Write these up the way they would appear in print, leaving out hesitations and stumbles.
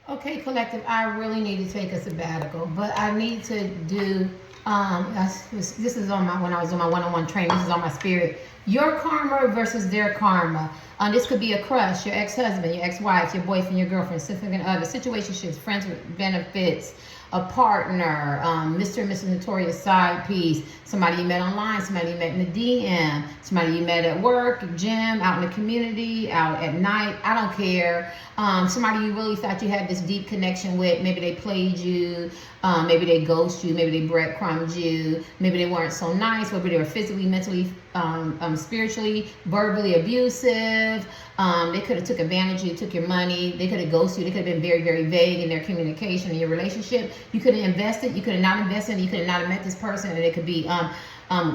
Okay, collective, I really need to take a sabbatical, but I need to do, this is on my, when I was on my one-on-one training, this is on my spirit. Your karma versus their karma. This could be a crush, your ex-husband, your ex-wife, your boyfriend, your girlfriend, significant other, situationships, friends with benefits, a partner, Mr. and Mrs. Notorious side piece, somebody you met online, somebody you met in the DM, somebody you met at work, gym, out in the community, out at night, I don't care. Somebody you really thought you had this deep connection with, maybe they played you, maybe they ghosted you, maybe they breadcrumbed you, maybe they weren't so nice, maybe they were physically, mentally, spiritually, verbally abusive. They could have took advantage of you, took your money, they could have ghosted you, they could have been very, very vague in their communication in your relationship. You could have invested, you could have not invested, you could have not have met this person, and it could be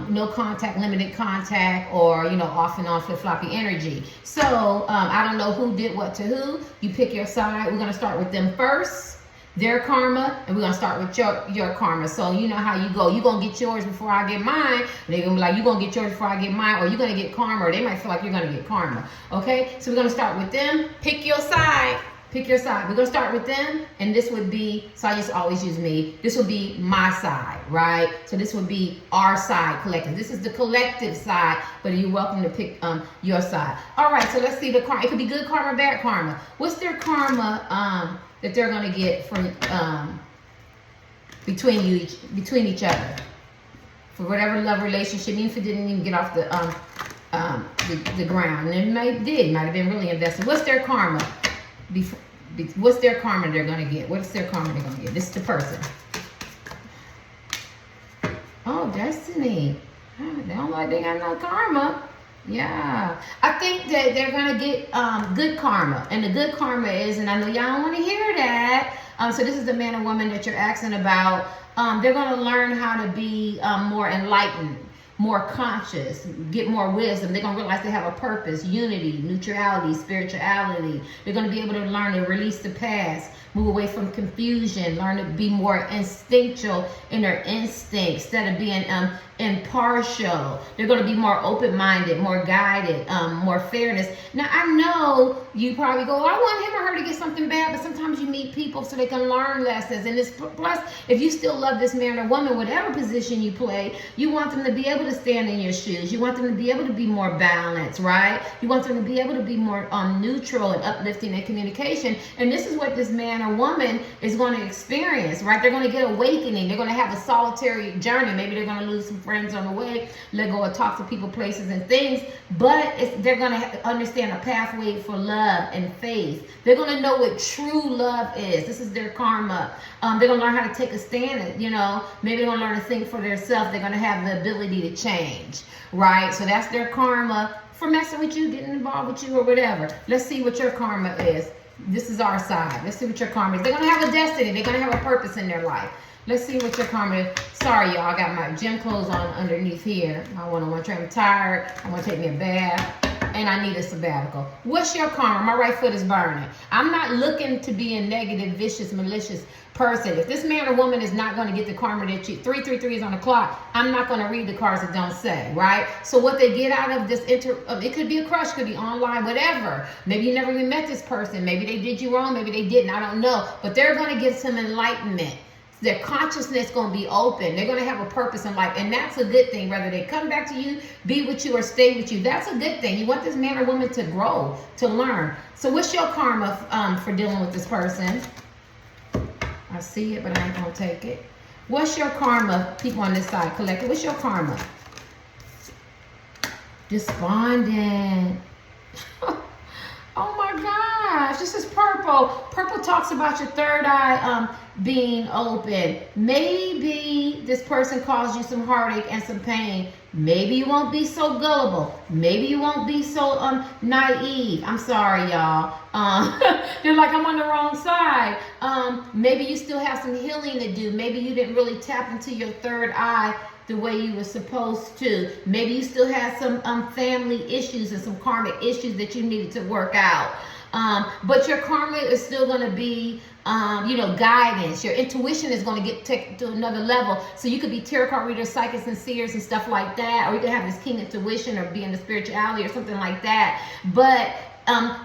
no contact, limited contact, or off and on flip-floppy energy. So I don't know who did what to who. You pick your side. We're going to start with them first, their karma, and we're going to start with your karma. So you know how you go. You're going to get yours before I get mine. They're going to be like, you're going to get yours before I get mine, or you're going to get karma, or they might feel like you're going to get karma. Okay? So we're going to start with them. Pick your side. Pick your side. We're going to start with them, and this would be, so I just always use me. This would be my side, right? So this would be our side, collective. This is the collective side, but you're welcome to pick your side. All right, so let's see the karma. It could be good karma, bad karma. What's their karma that they're going to get from between each other? For whatever love relationship, even if it didn't even get off the ground. And it might have been really invested. What's their karma? What's their karma they're going to get? What's their karma they're going to get? This is the person. Oh, Destiny. They don't like they got no karma. Yeah. I think that they're going to get good karma. And the good karma is, and I know y'all don't want to hear that. So this is the man or woman that you're asking about. They're going to learn how to be more enlightened, more conscious, get more wisdom. They're going to realize they have a purpose, unity, neutrality, spirituality. They're going to be able to learn to release the past, move away from confusion, learn to be more instinctual in their instincts instead of being impartial. They're going to be more open-minded, more guided, more fairness. Now, I know you probably go, I want him or her to get something bad, but sometimes you meet people so they can learn lessons. And this, plus, if you still love this man or woman, whatever position you play, you want them to be able to stand in your shoes. You want them to be able to be more balanced, right? You want them to be able to be more neutral and uplifting in communication. And this is what this man or woman is going to experience, right? They're going to get awakening. They're going to have a solitary journey. Maybe they're going to lose some friends on the way, let go of toxic people, places, and things, but they're going to understand a pathway for love and faith. They're going to know what true love is. This is their karma. They're going to learn how to take a stand, maybe they're going to learn to think for themselves. They're going to have the ability to change, right? So that's their karma for messing with you, getting involved with you, or whatever. Let's see what your karma is. This is our side. Let's see what your karma is. They're going to have a destiny. They're going to have a purpose in their life. Let's see what your karma is. Sorry, y'all. I got my gym clothes on underneath here. My one-on-one training. I'm tired. I want to take me a bath. And I need a sabbatical. What's your karma? My right foot is burning. I'm not looking to be a negative, vicious, malicious person. If this man or woman is not going to get the karma that 333 is on the clock, I'm not going to read the cards that don't say, right? So what they get out of this, it could be a crush, could be online, whatever. Maybe you never even met this person. Maybe they did you wrong. Maybe they didn't. I don't know. But they're going to get some enlightenment. Their consciousness is going to be open. They're going to have a purpose in life. And that's a good thing. Whether they come back to you, be with you, or stay with you, that's a good thing. You want this man or woman to grow, to learn. So what's your karma for dealing with this person? I see it, but I ain't going to take it. What's your karma, people on this side, collective? What's your karma? Despondent. Oh my gosh, this is purple. Purple talks about your third eye being open. Maybe this person caused you some heartache and some pain. Maybe you won't be so gullible. Maybe you won't be so naive. I'm sorry, y'all. You're like, I'm on the wrong side. Maybe you still have some healing to do. Maybe you didn't really tap into your third eye the way you were supposed to. Maybe you still had some family issues and some karmic issues that you needed to work out. But your karma is still going to be, guidance. Your intuition is going to get taken to another level. So you could be tarot card readers, psychics, and seers and stuff like that. Or you could have this king intuition or be in the spirituality or something like that. But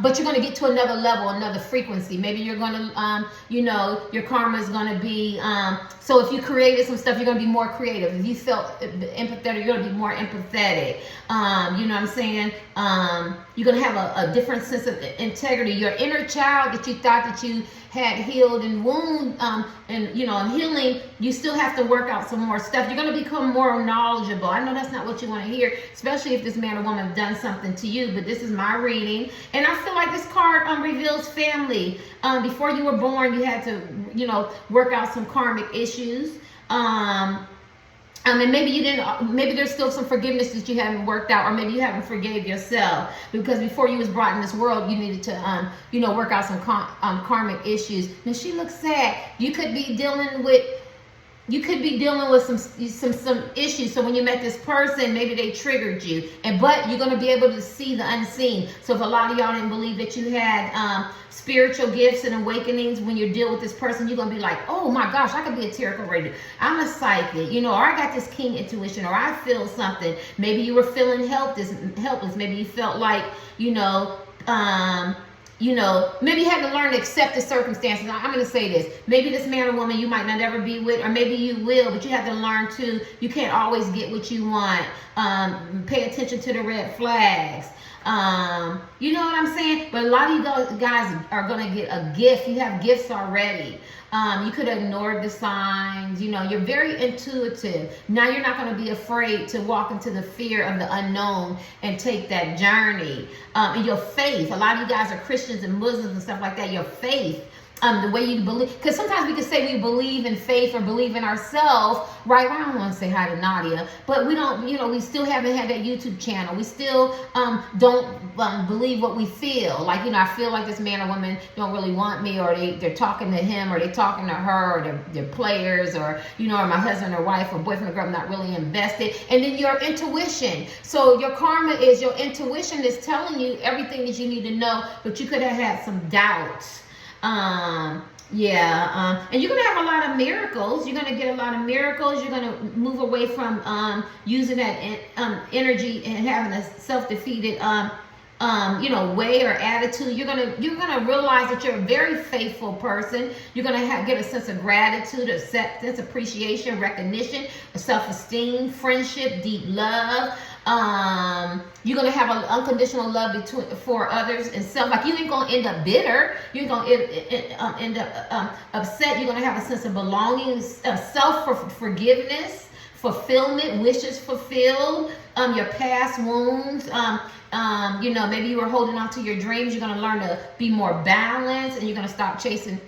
but you're going to get to another level, another frequency. Maybe you're going to, your karma is going to be, so if you created some stuff, you're going to be more creative. If you felt empathetic, you're going to be more empathetic. You know what I'm saying? You're going to have a different sense of integrity. Your inner child that you thought that you had healed and wound, and healing, you still have to work out some more stuff. You're going to become more knowledgeable. I know that's not what you want to hear, especially if this man or woman have done something to you, but this is my reading. And I feel like this card reveals family. Before you were born, you had to, work out some karmic issues. And maybe you didn't, maybe there's still some forgiveness that you haven't worked out, or maybe you haven't forgave yourself, because before you was brought in this world, you needed to, work out some karmic issues. Now she looks sad. You could be dealing with some issues. So when you met this person, maybe they triggered you, but you're going to be able to see the unseen. So if a lot of y'all didn't believe that you had spiritual gifts and awakenings, when you deal with this person, you're going to be like, oh my gosh, I could be a tarot reader. I'm a psychic, or I got this keen intuition, or I feel something. Maybe you were feeling helpless. Maybe you felt like, maybe you had to learn to accept the circumstances. I'm going to say this. Maybe this man or woman you might not ever be with, or maybe you will, but you have to learn you can't always get what you want. Pay attention to the red flags. You know what I'm saying? But a lot of you guys are going to get a gift. You have gifts already. You could have ignored the signs. You're very intuitive. Now you're not going to be afraid to walk into the fear of the unknown and take that journey. And your faith. A lot of you guys are Christians and Muslims and stuff like that. Your faith. The way you believe, because sometimes we can say we believe in faith or believe in ourselves, right? I don't want to say hi to Nadia, but we don't, we still haven't had that YouTube channel. We still don't believe what we feel. Like, I feel like this man or woman don't really want me, or they're talking to him, or they're talking to her, or they're players, or, or my husband or wife or boyfriend or girl, I'm not really invested. And then your intuition. So your karma is your intuition is telling you everything that you need to know, but you could have had some doubts. And you're going to have a lot of miracles. You're going to get a lot of miracles. You're going to move away from using that energy and having a self-defeated way or attitude. You're gonna realize that you're a very faithful person. You're gonna get a sense of gratitude, a sense of appreciation, recognition, self-esteem, friendship, deep love. You're gonna have an unconditional love for others and self. Like, you ain't gonna end up bitter. You're gonna end up upset. You're gonna have a sense of belonging, self-forgiveness, fulfillment, wishes fulfilled, your past wounds. Maybe you were holding on to your dreams. You're going to learn to be more balanced, and you're going to stop chasing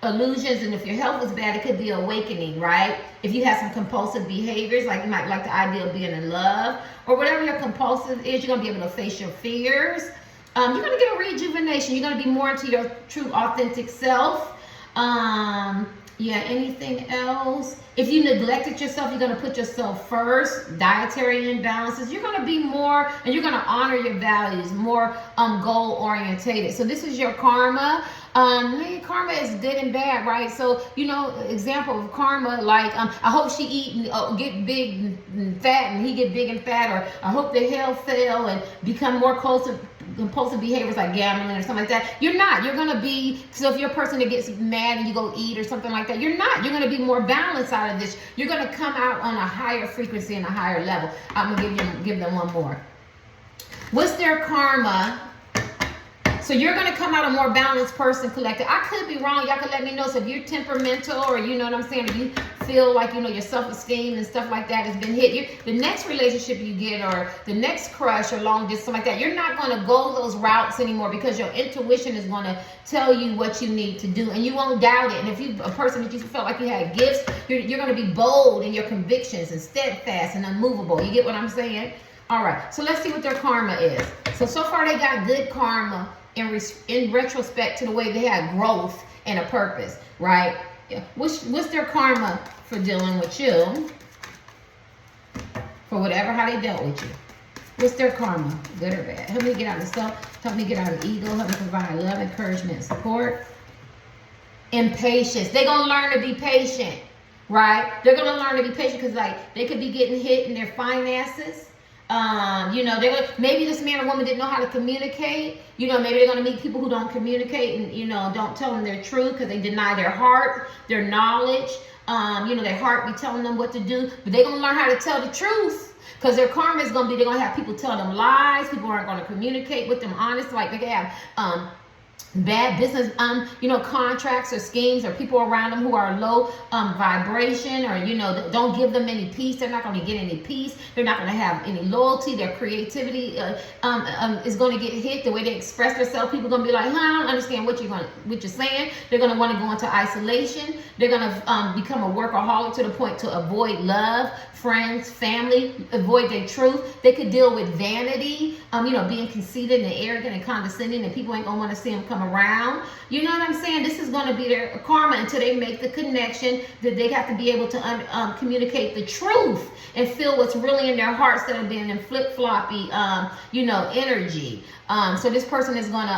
illusions. And if your health is bad, it could be awakening, right? If you have some compulsive behaviors, like you might like the idea of being in love, or whatever your compulsive is, you're going to be able to face your fears. You're going to get a rejuvenation. You're going to be more into your true, authentic self. Anything else? If you neglected yourself, you're going to put yourself first. Dietary imbalances. You're going to be more, and you're going to honor your values, more goal orientated. So this is your karma. Karma is good and bad, right? So, example of karma, like, I hope she eat and get big and fat, and he get big and fat, or I hope the health fail and become more compulsive behaviors like gambling or something like that. You're not. You're going to be, so if you're a person that gets mad and you go eat or something like that, you're not. You're going to be more balanced out of this. You're going to come out on a higher frequency and a higher level. I'm going to give them one more. What's their karma? So you're going to come out a more balanced person, collected. I could be wrong. Y'all can let me know. So if you're temperamental, or you know what I'm saying, if you feel like, your self-esteem and stuff like that has been hit, the next relationship you get, or the next crush or long distance, something like that, you're not going to go those routes anymore, because your intuition is going to tell you what you need to do, and you won't doubt it. And if you're a person that you felt like you had gifts, you're going to be bold in your convictions and steadfast and unmovable. You get what I'm saying? All right. So let's see what their karma is. So far they got good karma in retrospect to the way they had growth and a purpose, right? Yeah. What's their karma for dealing with you? For whatever, how they dealt with you. What's their karma, good or bad? Help me get out of self. Help me get out of ego. Help me provide love, encouragement, and support. Impatience. They're going to learn to be patient, right? They're going to learn to be patient, because, like, they could be getting hit in their finances. You know, maybe this man or woman didn't know how to communicate. You know, maybe they're going to meet people who don't communicate and, you know, don't tell them their truth because they deny their heart, their knowledge. You know, their heart be telling them what to do, but they're going to learn how to tell the truth. Because their karma is going to be, they're going to have people tell them lies. People aren't going to communicate with them honest. Like they have bad business, you know, contracts or schemes, or people around them who are low vibration, or, you know, don't give them any peace. They're not going to get any peace. They're not going to have any loyalty. Their creativity is going to get hit. The way they express themselves, people are going to be like, I don't understand what you're saying. They're going to want to go into isolation. They're going to become a workaholic to the point to avoid love, friends, family, avoid their truth. They could deal with vanity, you know, being conceited and arrogant and condescending, and people ain't gonna want to see them come around. You know what I'm saying? This is going to be their karma until they make the connection that they have to be able to communicate the truth and feel what's really in their hearts instead of being in flip-floppy, you know, energy. So this person is going to,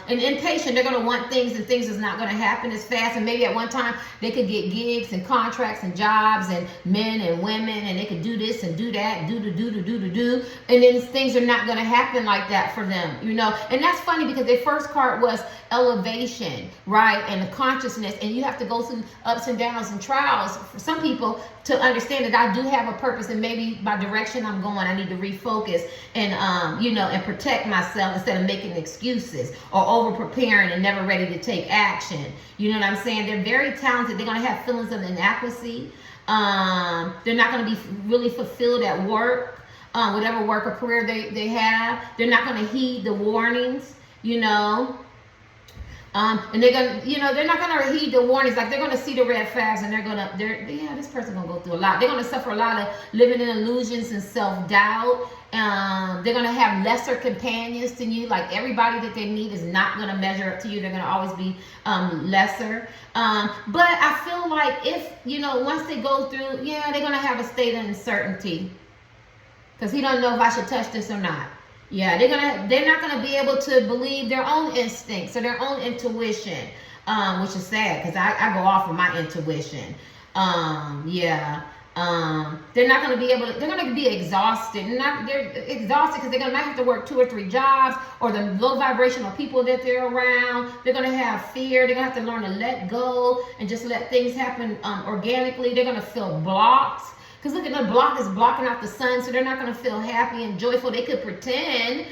and impatient, they're going to want things, and things is not going to happen as fast. And maybe at one time they could get gigs and contracts and jobs and men and women, and they could do this and do that, do. And then things are not going to happen like that for them, you know. And that's funny because their first card was elevation, right? And the consciousness. And you have to go through ups and downs and trials for some people to understand that I do have a purpose, and maybe by direction I'm going, I need to refocus and, you know, and protect myself instead of making excuses or over preparing and never ready to take action. You know what I'm saying? They're very talented. They're going to have feelings of inadequacy. They're not going to be really fulfilled at work, whatever work or career they have. They're not going to heed the warnings, you know. And they're gonna, you know, they're not gonna heed the warnings. Like they're gonna see the red flags, and yeah, this person's gonna go through a lot. They're gonna suffer a lot of living in illusions and self-doubt. They're gonna have lesser companions than you. Like everybody that they meet is not gonna measure up to you. They're gonna always be lesser. But I feel like if, you know, once they go through, yeah, they're gonna have a state of uncertainty because he don't know if I should touch this or not. Yeah, they're not gonna be able to believe their own instincts or their own intuition, which is sad because I go off of my intuition. They're not gonna be able to. They're gonna be exhausted. They're exhausted because they're gonna might have to work 2 or 3 jobs, or the low vibrational people that they're around. They're gonna have fear. They're gonna have to learn to let go and just let things happen organically. They're gonna feel blocked. Because look at the block is blocking out the sun, so they're not going to feel happy and joyful. They could pretend.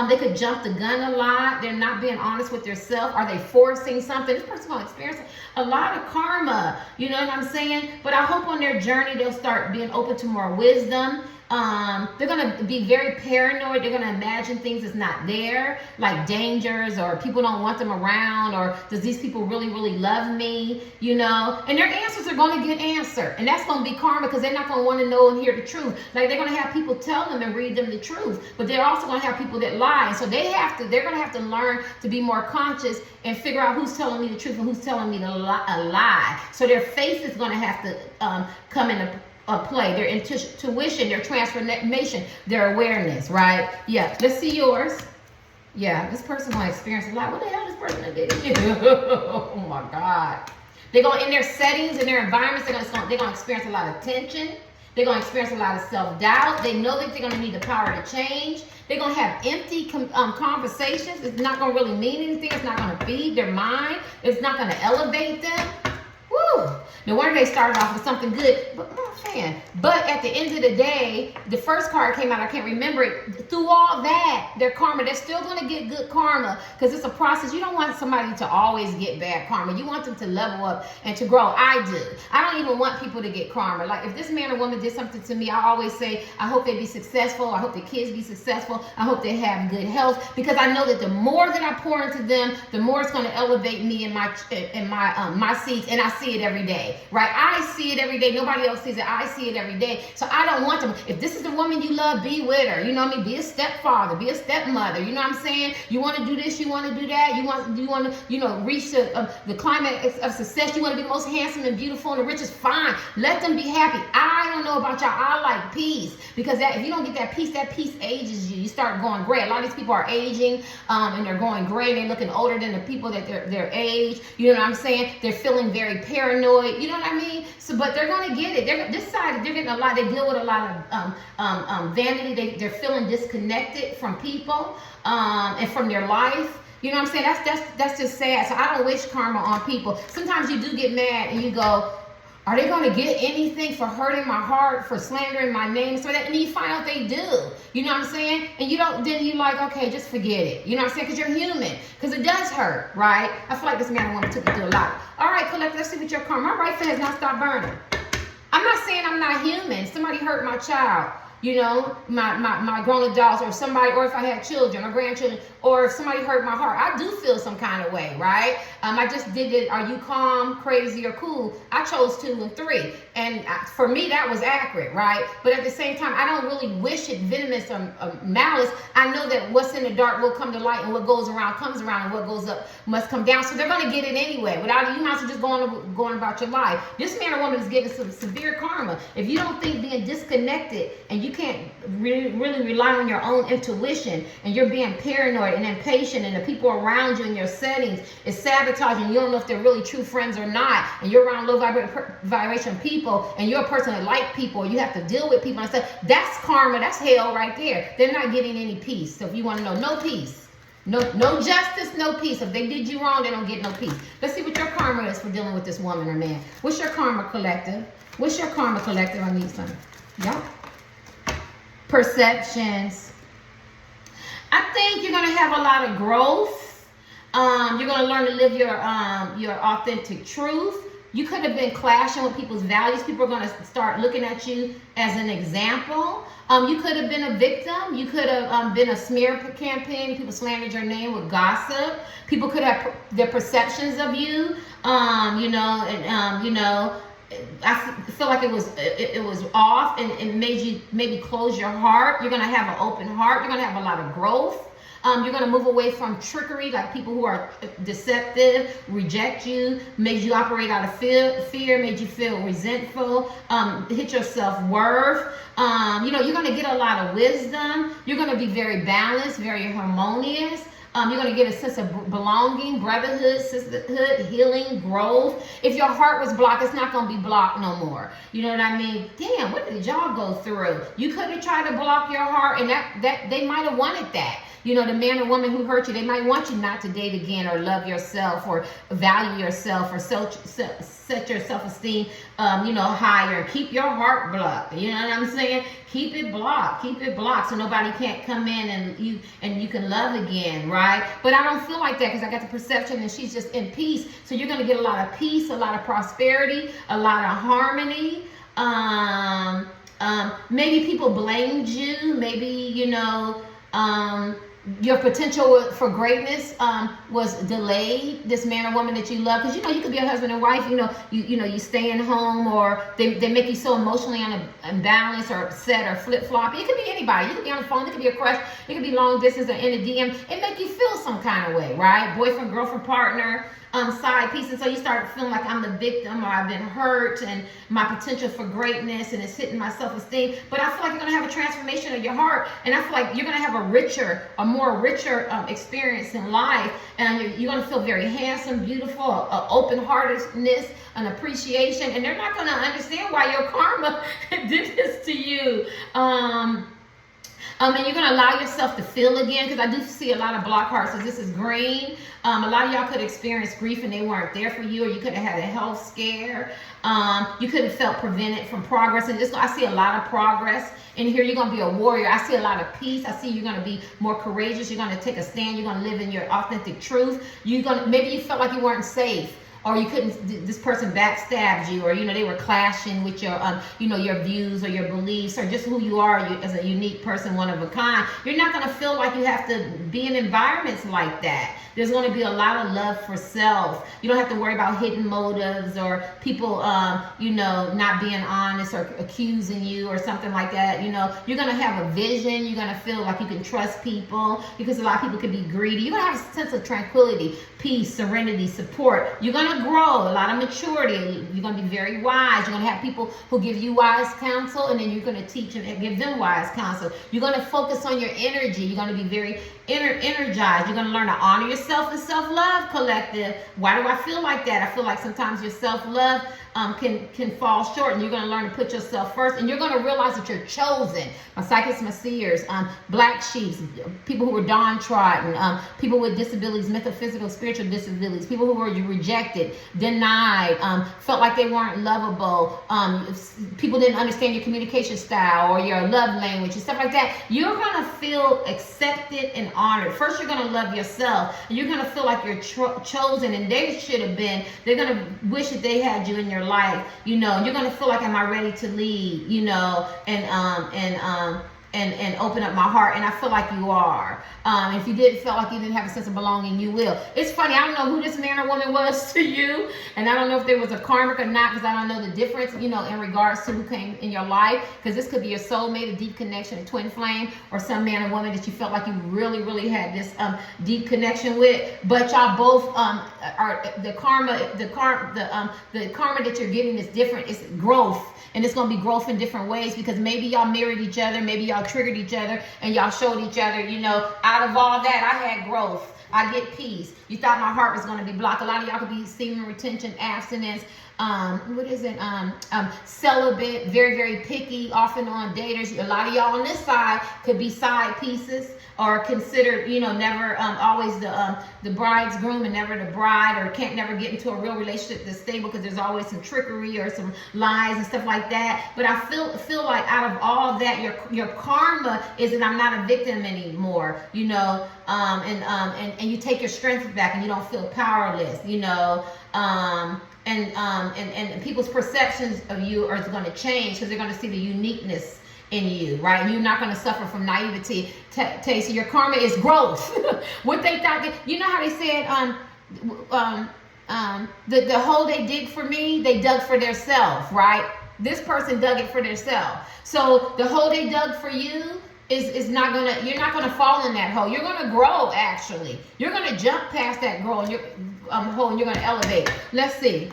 They could jump the gun a lot. They're not being honest with themselves. Are they forcing something? This person's going to experience a lot of karma. You know what I'm saying? But I hope on their journey they'll start being open to more wisdom. They're going to be very paranoid. They're going to imagine things that's not there, like dangers, or people don't want them around, or does these people really, really love me, you know? And their answers are going to get answered. And that's going to be karma because they're not going to want to know and hear the truth. Like they're going to have people tell them and read them the truth, but they're also going to have people that lie. So they're going to have to learn to be more conscious and figure out who's telling me the truth and who's telling me a lie. So their faith is going to have to come into play, their intuition, their transformation, their awareness, right? Yeah, let's see yours. Yeah, this person's going to experience a lot. What the hell this person did? Oh my God. They're going, in their settings, in their environments, they're going to experience a lot of tension. They're going to experience a lot of self-doubt. They know that they're going to need the power to change. They're going to have empty conversations. It's not going to really mean anything. It's not going to feed their mind. It's not going to elevate them. Woo! No wonder they started off with something good, but But at the end of the day, the first card came out, I can't remember it. Through all that, their karma, they're still going to get good karma because it's a process. You don't want somebody to always get bad karma. You want them to level up and to grow. I do. I don't even want people to get karma. Like if this man or woman did something to me, I always say, I hope they be successful. I hope the kids be successful. I hope they have good health, because I know that the more that I pour into them, the more it's going to elevate me in my seats, and I see it every day, right? I see it every day. Nobody else sees it. I see it every day. So I don't want them. If this is the woman you love, be with her. You know what I mean? Be a stepfather, be a stepmother. You know what I'm saying? You want to do this, you want to do that. You want to, you know, reach the climate of success. You want to be the most handsome and beautiful and the richest. Fine. Let them be happy. I don't know about y'all. I like peace, because if you don't get that peace ages you. You start going gray. A lot of these people are aging, and they're going gray. They're looking older than the people that their age. You know what I'm saying? They're feeling very paranoid. paranoid. You know what I mean? So, but they're gonna get it. This side, they're getting a lot. They deal with a lot of vanity. They're feeling disconnected from people and from their life. You know what I'm saying? That's just sad. So I don't wish karma on people. Sometimes you do get mad and you go, are they going to get anything for hurting my heart, for slandering my name, so that? And then you find out they do. You know what I'm saying? And you don't. Then you like, okay, just forget it. You know what I'm saying? Because you're human. Because it does hurt, right? I feel like this man and woman took you through a lot. All right, collect. Let's see what your karma. My right foot has not stopped burning. I'm not saying I'm not human. Somebody hurt my child. You know, my grown adults, or somebody, or if I had children or grandchildren, or if somebody hurt my heart, I do feel some kind of way, right? I just did it. Are you calm, crazy, or cool? I chose 2 and 3, and for me that was accurate, right? But at the same time, I don't really wish it venomous or malice. I know that what's in the dark will come to light, and what goes around comes around, and what goes up must come down. So they're gonna get it anyway. Without you, might as well just going about your life. This man or woman is getting some severe karma. If you don't think being disconnected and you can't really rely on your own intuition, and you're being paranoid and impatient, and the people around you in your settings is sabotaging, you don't know if they're really true friends or not, and you're around low vibration people, and you're a person that like people, you have to deal with people and stuff, that's karma, that's hell right there. They're not getting any peace. So if you want to know, no peace. No justice, no peace. If they did you wrong, they don't get no peace. Let's see what your karma is for dealing with this woman or man. What's your karma, collective? What's your karma, collective? I need some. Yep. Perceptions. I think you're gonna have a lot of growth. You're gonna learn to live your authentic truth. You could have been clashing with people's values. People are gonna start looking at you as an example. You could have been a victim. You could have been a smear campaign. People slandered your name with gossip. People could have their perceptions of you. I feel like it was off, and it made you maybe close your heart. You're gonna have an open heart. You're gonna have a lot of growth. You're gonna move away from trickery, like people who are deceptive, reject you, made you operate out of fear, made you feel resentful, hit your self-worth. You're gonna get a lot of wisdom. You're gonna be very balanced, very harmonious. You're going to get a sense of belonging, brotherhood, sisterhood, healing, growth. If your heart was blocked, it's not going to be blocked no more. You know what I mean? Damn, what did y'all go through? You could have tried to block your heart, and that they might have wanted that. You know, the man or woman who hurt you, they might want you not to date again, or love yourself, or value yourself, or set your self-esteem, higher. Keep your heart blocked. You know what I'm saying? Keep it blocked. Keep it blocked so nobody can't come in and you can love again, right? But I don't feel like that, because I got the perception that she's just in peace. So you're going to get a lot of peace, a lot of prosperity, a lot of harmony. Maybe people blamed you. Maybe, your potential for greatness was delayed. This man or woman that you love, because you could be a husband and wife. You staying home, or they make you so emotionally unbalanced or upset or flip flop. It could be anybody. You could be on the phone. It could be a crush. It could be long distance or in a DM. It make you feel some kind of way, right? Boyfriend, girlfriend, partner. Side piece, and so you start feeling like I'm the victim, or I've been hurt, and my potential for greatness, and it's hitting my self-esteem. But I feel like you're going to have a transformation of your heart, and I feel like you're going to have a more richer experience in life, and you're going to feel very handsome, beautiful, open-heartedness, an appreciation, and they're not going to understand why your karma did this to you. And you're going to allow yourself to feel again, because I do see a lot of block hearts. So this is green. A lot of y'all could experience grief and they weren't there for you, or you could have had a health scare. You could have felt prevented from progress. And I see a lot of progress in here. You're going to be a warrior. I see a lot of peace. I see you're going to be more courageous. You're going to take a stand. You're going to live in your authentic truth. Maybe you felt like you weren't safe, or you couldn't, this person backstabbed you, or they were clashing with your your views or your beliefs, or just who you are as a unique person, one of a kind. You're not going to feel like you have to be in environments like that. There's going to be a lot of love for self. You don't have to worry about hidden motives, or people not being honest, or accusing you, or something like that. You're going to have a vision. You're going to feel like you can trust people, because a lot of people can be greedy. You're going to have a sense of tranquility, peace, serenity, support. You're going to grow, a lot of maturity. You're going to be very wise. You're going to have people who give you wise counsel, and then you're going to teach them and give them wise counsel. You're going to focus on your energy. You're going to be very energized. You're going to learn to honor yourself and self-love, collective. Why do I feel like that? I feel like sometimes your self-love can fall short, and you're going to learn to put yourself first, and you're going to realize that you're chosen. My psychics, my seers, black sheeps, people who were downtrodden, people with disabilities, mental, physical, spiritual disabilities, people who were rejected, denied, felt like they weren't lovable, people didn't understand your communication style or your love language and stuff like that. You're going to feel accepted and honored. First, you're going to love yourself, and you're going to feel like you're chosen, and they should have been. They're going to wish that they had you in your life, you know. You're going to feel like, am I ready to lead, you know, and open up my heart, and I feel like you are. If you didn't feel like you didn't have a sense of belonging, you will. It's funny, I don't know who this man or woman was to you, and I don't know if there was a karmic or not, because I don't know the difference, you know, in regards to who came in your life, because this could be your soulmate, a deep connection, a twin flame, or some man or woman that you felt like you really, really had this deep connection with. But y'all both are the karma that you're getting is different. It's growth. And it's going to be growth in different ways, because maybe y'all mirrored each other, maybe y'all triggered each other, and y'all showed each other, you know, out of all that, I had growth. I get peace. You thought my heart was going to be blocked. A lot of y'all could be semen retention, abstinence, celibate, very, very picky, off and on daters. A lot of y'all on this side could be side pieces, or considered, you know, never always the bride's groom and never the bride, or can't never get into a real relationship that's stable because there's always some trickery or some lies and stuff like that. But I feel like out of all that, your karma is that I'm not a victim anymore, you know, and you take your strength back, and you don't feel powerless, you know. And people's perceptions of you are going to change, because they're going to see the uniqueness in you, right? And you're not going to suffer from naivety. So your karma is growth. What they thought, you know how they said, the hole they dig for me, they dug for their self, right? This person dug it for their self. So the hole they dug for you is not gonna, you're not gonna fall in that hole. You're gonna grow, actually. You're gonna jump past that hole, and you're gonna elevate. Let's see.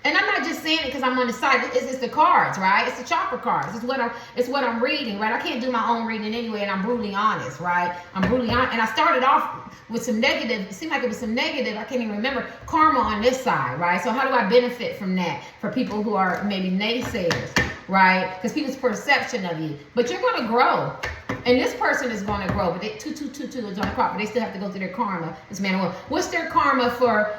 And I'm not just saying it because I'm on the side. It's the cards, right? It's the chakra cards. It's what I'm reading, right? I can't do my own reading anyway, and I'm brutally honest, right? I'm brutally honest. And I started off with some negative. It seemed like it was some negative. I can't even remember. Karma on this side, right? So how do I benefit from that for people who are maybe naysayers, right? Because people's perception of you. But you're going to grow. And this person is going to grow, but they 222 is on the clock, but they still have to go through their karma. This man or woman. What's their karma for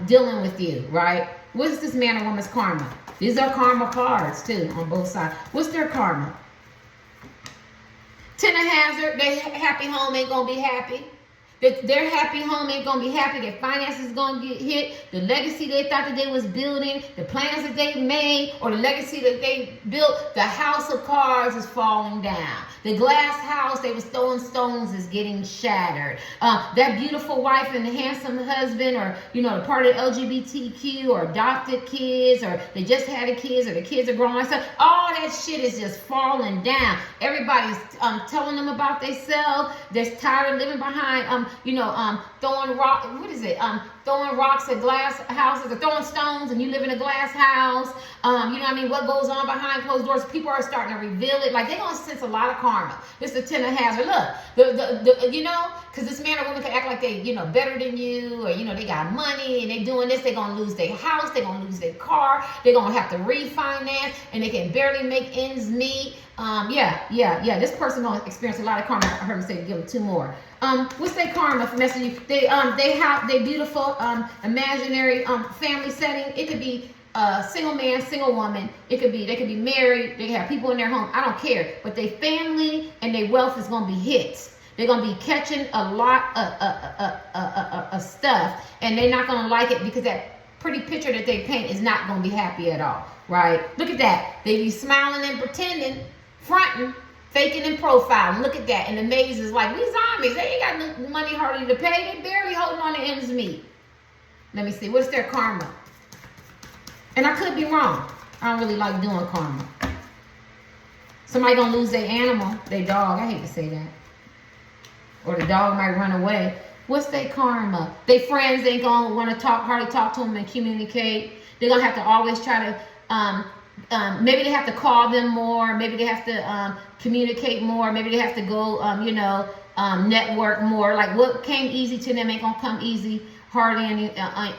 dealing with you, right? What's this man or woman's karma? These are karma cards too on both sides. What's their karma? Ten of Hazard. Their happy home ain't gonna be happy. Their happy home ain't gonna be happy. Their finances gonna get hit. The legacy they thought that they was building, the plans that they made, or the legacy that they built, the house of cards is falling down. The glass house they was throwing stones is getting shattered. That beautiful wife and the handsome husband, or you know, the part of LGBTQ, or adopted kids, or they just had a kids, or the kids are growing up. All that shit is just falling down. Everybody's telling them about themselves. They're tired of living behind throwing rock. What is it? Throwing rocks at glass houses, or throwing stones, and you live in a glass house. You know what I mean? What goes on behind closed doors? People are starting to reveal it. Like, they're gonna sense a lot of karma. It's the Ten of Hazard. Look, you know, because this man or woman can act like they, you know, better than you, or you know, they got money and they doing this. They're gonna lose their house. They're gonna lose their car. They're gonna have to refinance, and they can barely make ends meet. This person gonna experience a lot of karma. I heard him say give them two more. What's their karma for messing you? They have their beautiful imaginary family setting. It could be single man, single woman. They could be married. They have people in their home. I don't care. But their family and their wealth is gonna be hit. They're gonna be catching a lot of stuff, and they're not gonna like it, because that pretty picture that they paint is not gonna be happy at all, right? Look at that. They be smiling and pretending, fronting, faking and profiling. Look at that. And the maze is like, we zombies. They ain't got no money hardly to pay. They barely holding on to ends meet. Let me see. What's their karma? And I could be wrong. I don't really like doing karma. Somebody gonna lose their animal, their dog. I hate to say that. Or the dog might run away. What's their karma? Their friends ain't gonna want to hardly talk to them and communicate. They're gonna have to always try to maybe they have to call them more. Maybe they have to communicate more. Maybe they have to go, network more. Like what came easy to them ain't gonna come easy hardly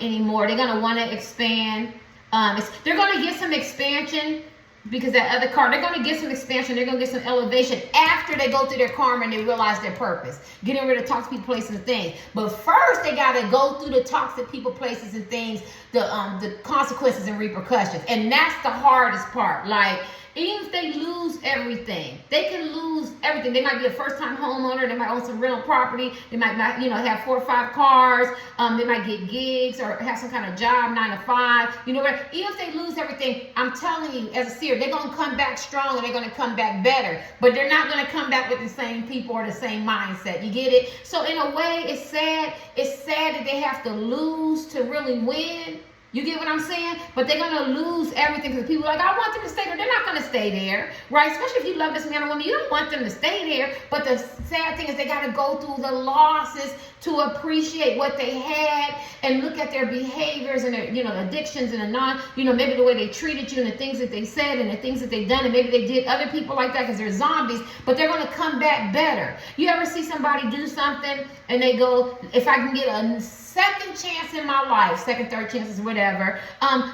anymore. They're gonna want to expand. They're gonna get some expansion because that other card, they're going to get some expansion, they're going to get some elevation after they go through their karma and they realize their purpose, getting rid of toxic people, places, and things. But first, they got to go through the toxic people, places, and things, the consequences and repercussions. And that's the hardest part. Like, even if they lose everything, they can lose everything. They might be a first-time homeowner. They might own some rental property. They might not, have 4 or 5 cars. They might get gigs or have some kind of job, 9 to 5. Even if they lose everything, I'm telling you, as a seer, they're going to come back strong and they're going to come back better. But they're not going to come back with the same people or the same mindset. You get it? So in a way, it's sad. It's sad that they have to lose to really win. You get what I'm saying? But they're going to lose everything because people are like, I want them to stay there. They're not going to stay there, right? Especially if you love this man or woman, you don't want them to stay there. But the sad thing is they got to go through the losses to appreciate what they had and look at their behaviors and their, addictions and maybe the way they treated you and the things that they said and the things that they done, and maybe they did other people like that because they're zombies, but they're going to come back better. You ever see somebody do something and they go, if I can get a second chance in my life, second, third chances, whatever,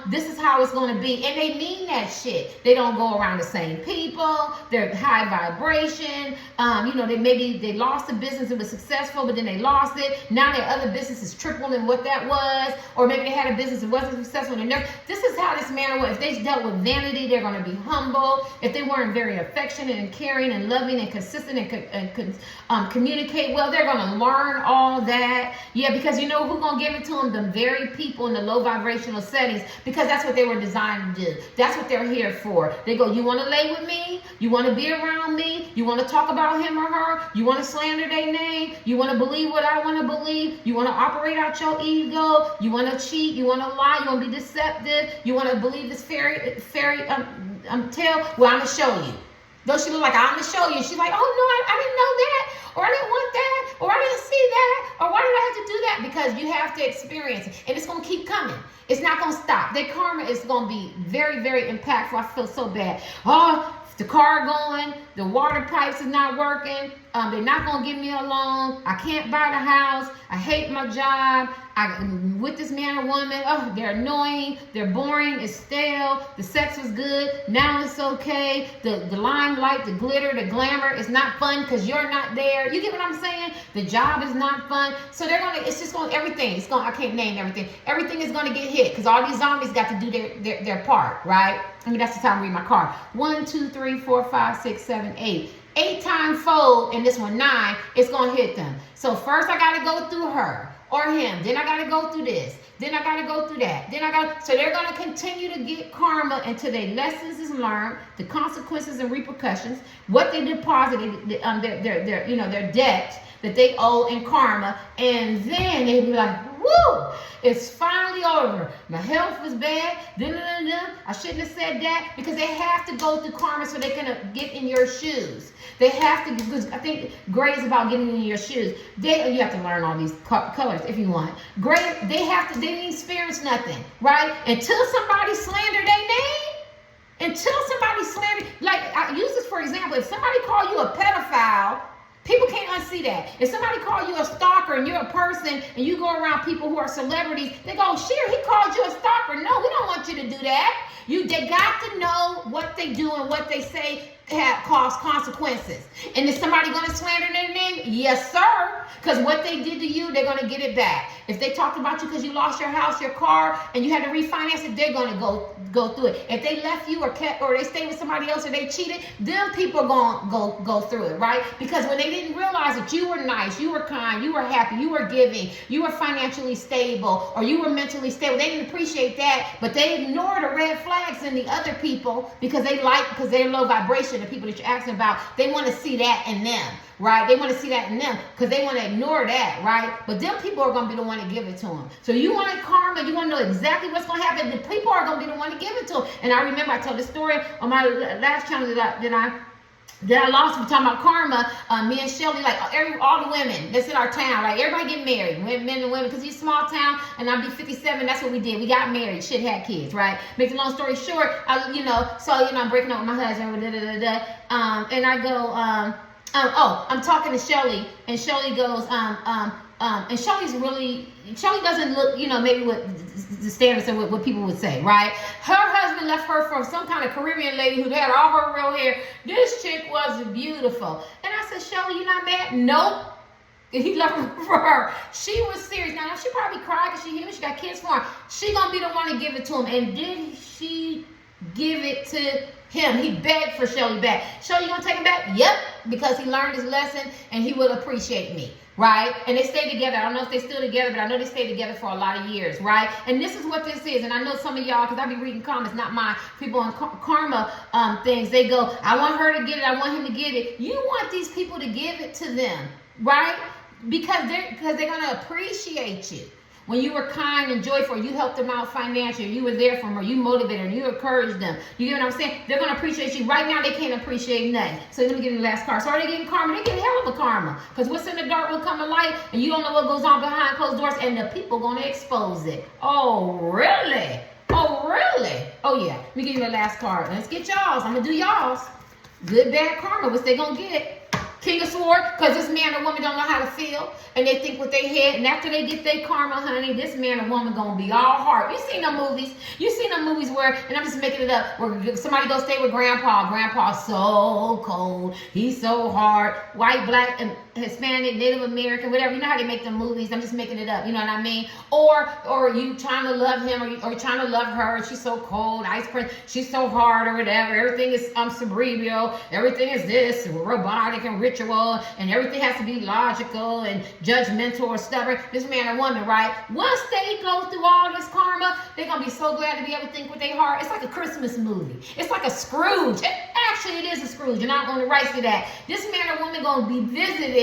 this is how it's going to be. And they mean that shit. They don't go around the same people. They're high vibration. They lost the business. It was successful, but then they lost it. Now their other business is tripling what that was. Or maybe they had a business that wasn't successful. This is how this man was. If they dealt with vanity, they're going to be humble. If they weren't very affectionate and caring and loving and consistent and communicate well, they're going to learn all that. Yeah, because who's going to give it to them? The very people in the low vibrational settings, because that's what they were designed to do. That's what they're here for. They go, you want to lay with me? You want to be around me? You want to talk about him or her? You want to slander their name? You want to believe what I want to believe? You want to operate out your ego? You want to cheat? You want to lie? You want to be deceptive? You want to believe this fairy tale? Well, I'm going to show you. Though she look like, I'm going to show you. She's like, oh, no, I didn't know that. Or I didn't want that. Or I didn't see that. Or why did I have to do that? Because you have to experience it. And it's going to keep coming. It's not going to stop. Their karma is going to be very, very impactful. I feel so bad. Oh, the car going, the water pipes is not working. They're not going to give me a loan. I can't buy the house. I hate my job. With this man or woman, oh, they're annoying, they're boring, it's stale, the sex was good, now it's okay, the limelight, the glitter, the glamour is not fun because you're not there. You get what I'm saying? The job is not fun. So everything, I can't name everything. Everything is going to get hit because all these zombies got to do their part, right? That's the time I read my card. 1, 2, 3, 4, 5, 6, 7, 8. 8 times fold, and this one 9, it's going to hit them. So first I got to go through her or him. Then I got to go through this. Then I got to go through that. So they're going to continue to get karma until their lessons is learned, the consequences and repercussions, what they deposited, their debt that they owe in karma, and then they'll be like, woo, it's finally over. My health was bad. I shouldn't have said that, because they have to go through karma so they can get in your shoes. They have to, because I think gray is about getting in your shoes. You have to learn all these colors if you want. Gray, they didn't experience nothing, right? Until somebody slander their name. Like, I use this for example. If somebody call you a pedophile, people can't unsee that. If somebody call you a stalker and you're a person and you go around people who are celebrities, they go, Sheer, he called you a stalker. No, we don't want you to do that. They got to know what they do and what they say cause consequences. And is somebody going to slander their name? Yes, sir. Because what they did to you, they're going to get it back. If they talked about you because you lost your house, your car, and you had to refinance it, they're going to go through it. If they left you or they stayed with somebody else or they cheated, them people are going to go through it, right? Because when they didn't realize that you were nice, you were kind, you were happy, you were giving, you were financially stable, or you were mentally stable, they didn't appreciate that, but they ignored the red flags in the other people because they're low vibration. The people that you're asking about, they want to see that in them, right? They want to see that in them because they want to ignore that, right? But them people are going to be the one to give it to them. So you want karma, you want to know exactly what's going to happen. The people are going to be the one to give it to them. And I remember I told the story on my last channel that I lost. We're talking about karma. Me and Shelly, like all the women that's in our town, like everybody get married, men and women, because it's a small town, and I'll be 57. That's what we did. We got married. Shit, had kids, right? Make a long story short, I'm breaking up with my husband, and I go, I'm talking to Shelly, and Shelly goes, and Shelly doesn't look, maybe what the standards of what people would say, right? Her husband left her for some kind of Caribbean lady who had all her real hair. This chick was beautiful. And I said, Shelly, you not mad? Nope. He left her for her. She was serious. Now, she probably cried because she got kids for him. She gonna be the one to give it to him. And did she give it to him? He begged for Shelly back. Shelly, you gonna take him back? Yep, because he learned his lesson and he will appreciate me, right? And they stayed together. I don't know if they're still together, but I know they stayed together for a lot of years, right? And this is what this is. And I know some of y'all, because I be reading comments, not my people on karma things. They go, I want her to get it. I want him to get it. You want these people to give it to them, right? Because they're gonna appreciate you. When you were kind and joyful, you helped them out financially, you were there for them, or you motivated them, you encouraged them. You get what I'm saying? They're gonna appreciate you. Right now, they can't appreciate nothing. So let me get the last card. So are they getting karma? They get hell of a karma. Because what's in the dark will come to light, and you don't know what goes on behind closed doors, and the people gonna expose it. Oh, really? Oh, really? Oh, yeah. Let me give you the last card. Let's get y'all's. I'm gonna do y'all's. Good, bad karma. What's they gonna get? King of Swords, because this man or woman don't know how to feel, and they think what they had, and after they get their karma, honey, this man or woman gonna be all heart. You seen them movies? You seen them movies where, and I'm just making it up, where somebody go stay with grandpa. Grandpa's so cold, he's so hard, white, black, and Hispanic, Native American, whatever. You know how they make them movies? I'm just making it up. You know what I mean? Or you trying to love him, or trying to love her. She's so cold, ice cream. She's so hard, or whatever. Everything is cerebral. Everything is this robotic and ritual, and everything has to be logical and judgmental or stubborn. This man or woman, right? Once they go through all this karma, they're gonna be so glad to be able to think with their heart. It's like a Christmas movie. It's like a Scrooge. Actually, it is a Scrooge. You're not on the rights to that. This man or woman gonna be visited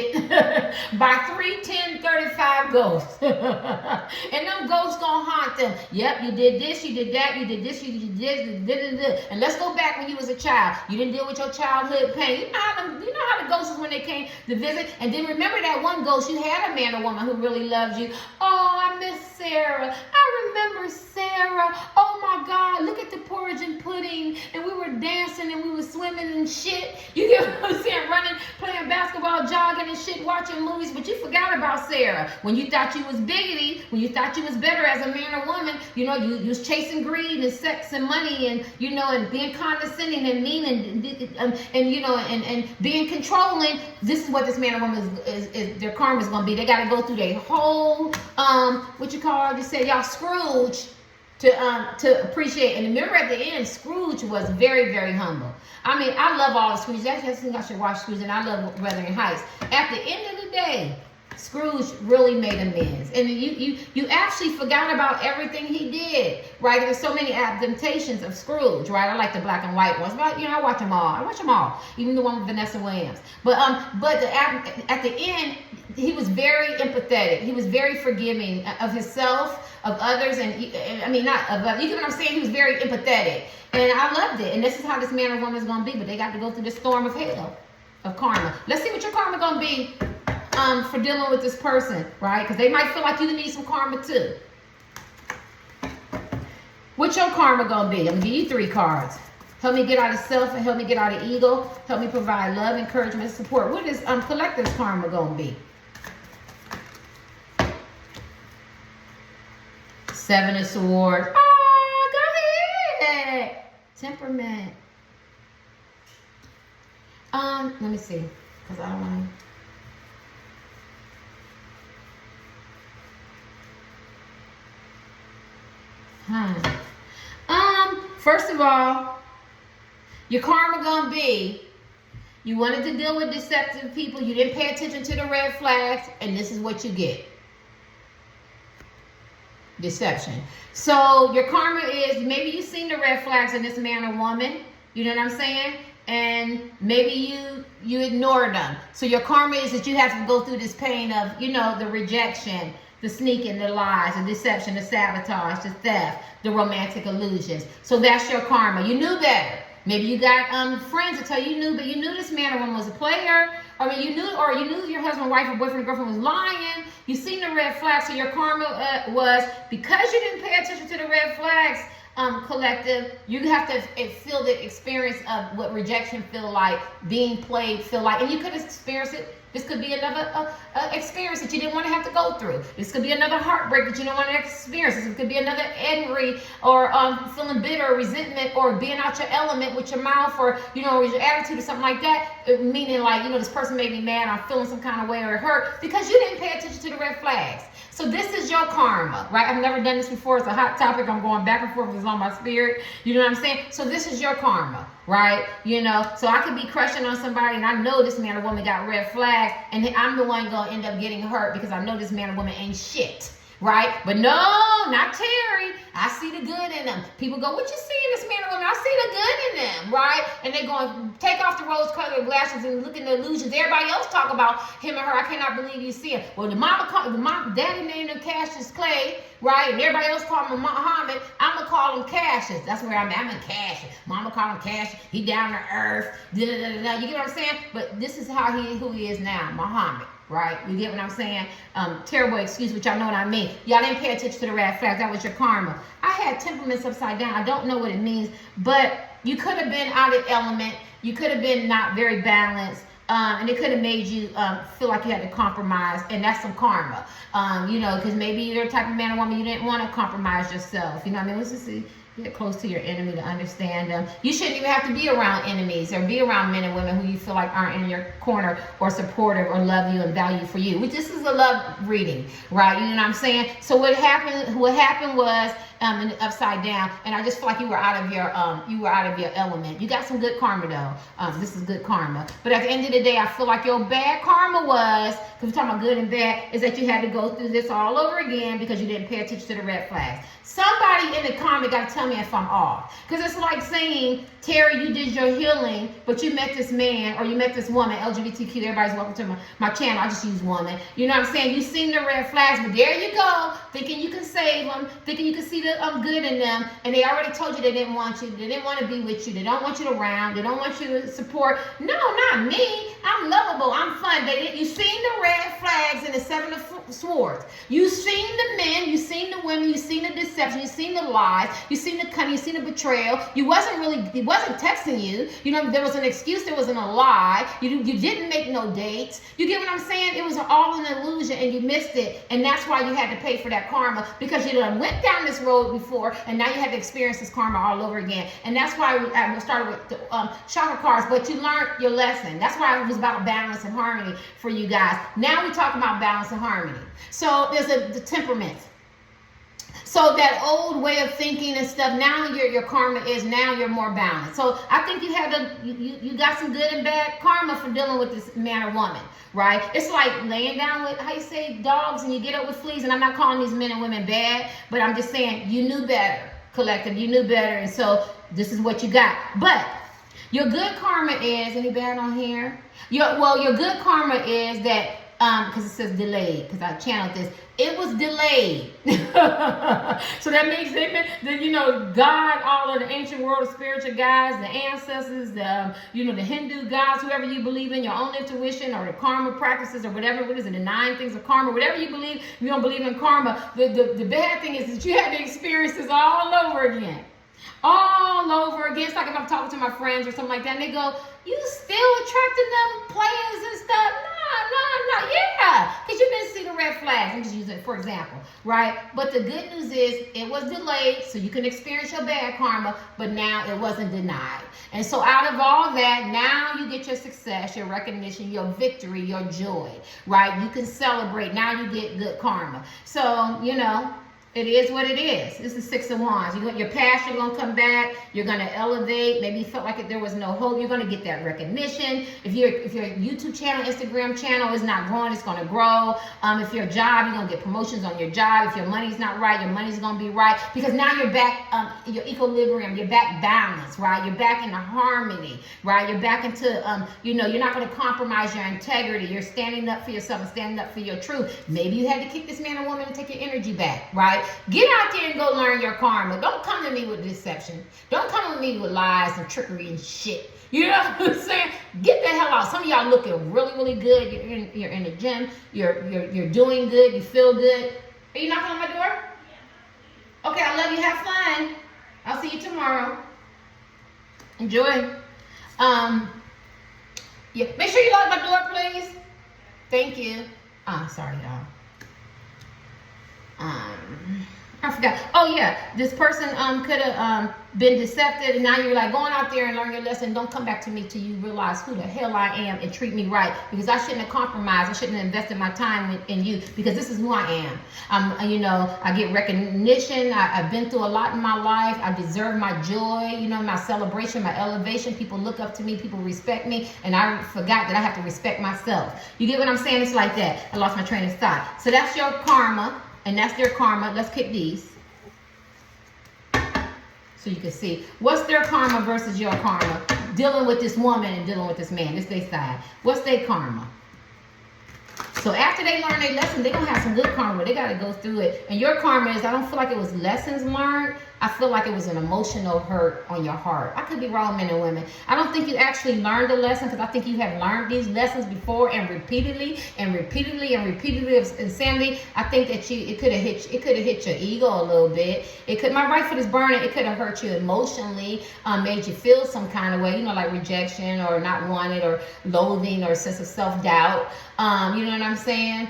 by 3, 10, 35 ghosts. And them ghosts gonna haunt them. Yep, you did this, you did that, you did this, you did this, and let's go back when you was a child. You didn't deal with your childhood pain. You know how the ghosts is when they came to visit. And then remember that one ghost, you had a man or woman who really loved you. Oh, I miss Sarah. I remember Sarah. Oh my God, look at the porridge and pudding. And we were dancing and we were swimming and shit. You get what I'm saying? Running, playing basketball, jogging and shit, watching movies. But you forgot about Sarah. When you thought you was biggity, when you thought you was better as a man or woman, you was chasing greed and sex and money and, and being condescending and mean and being controlling. This is what this man or woman is their karma is going to be. They got to go through their whole, just say y'all Scrooge to appreciate. And remember at the end, Scrooge was very, very humble. I mean, I love all the Scrooge. I think I should watch Scrooge, and I love Wuthering Heights. At the end of the day, Scrooge really made amends. And you actually forgot about everything he did, right? There's so many adaptations of Scrooge, right? I like the black and white ones, but I watch them all. I watch them all, even the one with Vanessa Williams. But at the end, he was very empathetic. He was very forgiving of himself, of others, and I mean, not of others. You get what I'm saying? He was very empathetic, and I loved it. And this is how this man or woman is going to be. But they got to go through the storm of hell, of karma. Let's see what your karma going to be for dealing with this person, right? Because they might feel like you need some karma too. What's your karma going to be? I'm going to give you 3 cards. Help me get out of self and help me get out of ego. Help me provide love, encouragement, and support. What is collective's karma going to be? 7 of Swords. Oh, go ahead. Temperament. Let me see. Because I don't want to... First of all, your karma gonna be, you wanted to deal with deceptive people, you didn't pay attention to the red flags, and this is what you get. Deception. So your karma is, maybe you've seen the red flags in this man or woman, you know what I'm saying? And maybe you ignored them. So your karma is that you have to go through this pain of, the rejection, the sneaking, the lies, the deception, the sabotage, the theft, the romantic illusions. So that's your karma. You knew better. Maybe you got friends that tell you but you knew this man or woman was a player. I mean, you knew your husband, wife, or boyfriend, or girlfriend was lying. You seen the red flags. So your karma was, because you didn't pay attention to the red flags, collective, you have to feel the experience of what rejection feel like, being played feel like, and you could experience it. This could be another experience that you didn't want to have to go through. This could be another heartbreak that you don't want to experience. This could be another angry or feeling bitter or resentment or being out your element with your mouth or, with your attitude or something like that. Meaning like, this person made me mad, I'm feeling some kind of way or hurt because you didn't pay attention to the red flags. So this is your karma, right? I've never done this before. It's a hot topic. I'm going back and forth. It's on my spirit. You know what I'm saying? So this is your karma, right? So I could be crushing on somebody and I know this man or woman got red flags and I'm the one going to end up getting hurt because I know this man or woman ain't shit, right? But no, not Terry. I see the good in them. People go, what you see in this man or woman? I see the good in them, right? And they're going to take off the rose-colored glasses and look at the illusions. Everybody else talk about him or her. I cannot believe you see him. Well, the daddy named him Cassius Clay, right? And everybody else call him Muhammad. I'm going to call him Cassius. That's where I'm at. I'm in Cassius. Mama call him Cassius. He down to earth. You get what I'm saying? But this is who he is now, Muhammad. Right? You get what I'm saying? Terrible excuse, but y'all know what I mean. Y'all didn't pay attention to the red flags. That was your karma. I had temperaments upside down. I don't know what it means, but you could have been out of element. You could have been not very balanced. And it could have made you feel like you had to compromise, and that's some karma. Because maybe you're the type of man or woman you didn't want to compromise yourself. You know what I mean? Let's just see. Get close to your enemy to understand them. You shouldn't even have to be around enemies or be around men and women who you feel like aren't in your corner or supportive or love you and value for you. This is a love reading, right? You know what I'm saying? So what happened was upside down, and I just feel like you were out of your element. You got some good karma though. This is good karma. But at the end of the day, I feel like your bad karma was, because we're talking about good and bad, is that you had to go through this all over again because you didn't pay attention to the red flags. Somebody in the comment got to tell me if I'm off. Because it's like saying, Terry, you did your healing, but you met this man or you met this woman, LGBTQ, everybody's welcome to my channel. I just use woman. You know what I'm saying? You've seen the red flags, but there you go, thinking you can save them, thinking you can see the good in them, and they already told you they didn't want you. They didn't want to be with you. They don't want you around. They don't want you to support. No, not me. I'm lovable. I'm fun. You've seen the red flags in the Seven of Swords. You've seen the men. You've seen the women. You've seen the deception. You've seen the lies. You've seen the cunning. You've seen the betrayal. He wasn't texting you. There was an excuse. There wasn't a lie. You didn't make no dates. You get what I'm saying? It was all an illusion, and you missed it. And that's why you had to pay for that karma, because you done went down this road before, and now you had to experience this karma all over again. And that's why I started with the chakra cards, but you learned your lesson. That's why it was about balance and harmony for you guys. Now we talk about balance and harmony. So there's the temperaments. So that old way of thinking and stuff, now your karma is, now you're more balanced. So I think you got some good and bad karma for dealing with this man or woman, right? It's like laying down with, how you say, dogs, and you get up with fleas. And I'm not calling these men and women bad, but I'm just saying you knew better, collective. You knew better, and so this is what you got. But your good karma is, any bad on here? Your good karma is that, because it says delayed, because I channeled this. It was delayed. So that makes that, God, all of the ancient world, spiritual guides, the ancestors, the Hindu gods, whoever you believe in, your own intuition or the karma practices or whatever, what is it, the 9 things of karma, whatever you believe, if you don't believe in karma, the bad thing is that you had to experience this all over again. All over again. It's like if I'm talking to my friends or something like that, and they go, you still attracting them players and stuff? No, yeah, because you didn't see the red flags. I'm just using it for example, right? But the good news is it was delayed, so you can experience your bad karma, but now it wasn't denied. And so out of all that, now you get your success, your recognition, your victory, your joy, right? You can celebrate. Now you get good karma. So, it is what it is. This is 6 of Wands. Your past, you're going to come back. You're going to elevate. Maybe you felt like there was no hope. You're going to get that recognition. If your YouTube channel, Instagram channel is not growing, it's going to grow. If your job, you're going to get promotions on your job. If your money's not right, your money's going to be right. Because now you're back, your equilibrium. You're back balanced, right? You're back into harmony, right? You're back into, you're not going to compromise your integrity. You're standing up for yourself and standing up for your truth. Maybe you had to kick this man or woman and take your energy back, right? Get out there and go learn your karma. Don't come to me with deception. Don't come to me with lies and trickery and shit. You know what I'm saying? Get the hell out. Some of y'all looking really, really good. You're in the gym. You're doing good. You feel good. Are you knocking on my door? Okay, I love you. Have fun. I'll see you tomorrow. Enjoy. Yeah. Make sure you lock my door, please. Thank you. Sorry, y'all. I forgot. Oh yeah, this person could have been deceptive, and now you're like going out there and learn your lesson. Don't come back to me till you realize who the hell I am and treat me right, because I shouldn't have compromised. I shouldn't have invested my time in you, because this is who I am. You know, I get recognition. I've been through a lot in my life. I deserve my joy. You know, my celebration, my elevation. People look up to me. People respect me, and I forgot that I have to respect myself. You get what I'm saying? It's like that. I lost my train of thought. So that's your karma. And that's their karma. Let's pick these so you can see what's their karma versus your karma. Dealing with this woman and dealing with this man. This their side. What's their karma? So after they learn their lesson, they're going to have some good karma. They got to go through it. And your karma is, I don't feel like it was lessons learned. I feel like it was an emotional hurt on your heart. I could be wrong, men and women. I don't think you actually learned the lesson, because I think you have learned these lessons before and repeatedly and repeatedly and repeatedly. And Sandy, I think that it could have hit your ego a little bit. My right foot is burning. It could have hurt you emotionally, made you feel some kind of way, you know, like rejection or not wanted or loathing or a sense of self-doubt. You know what I'm saying?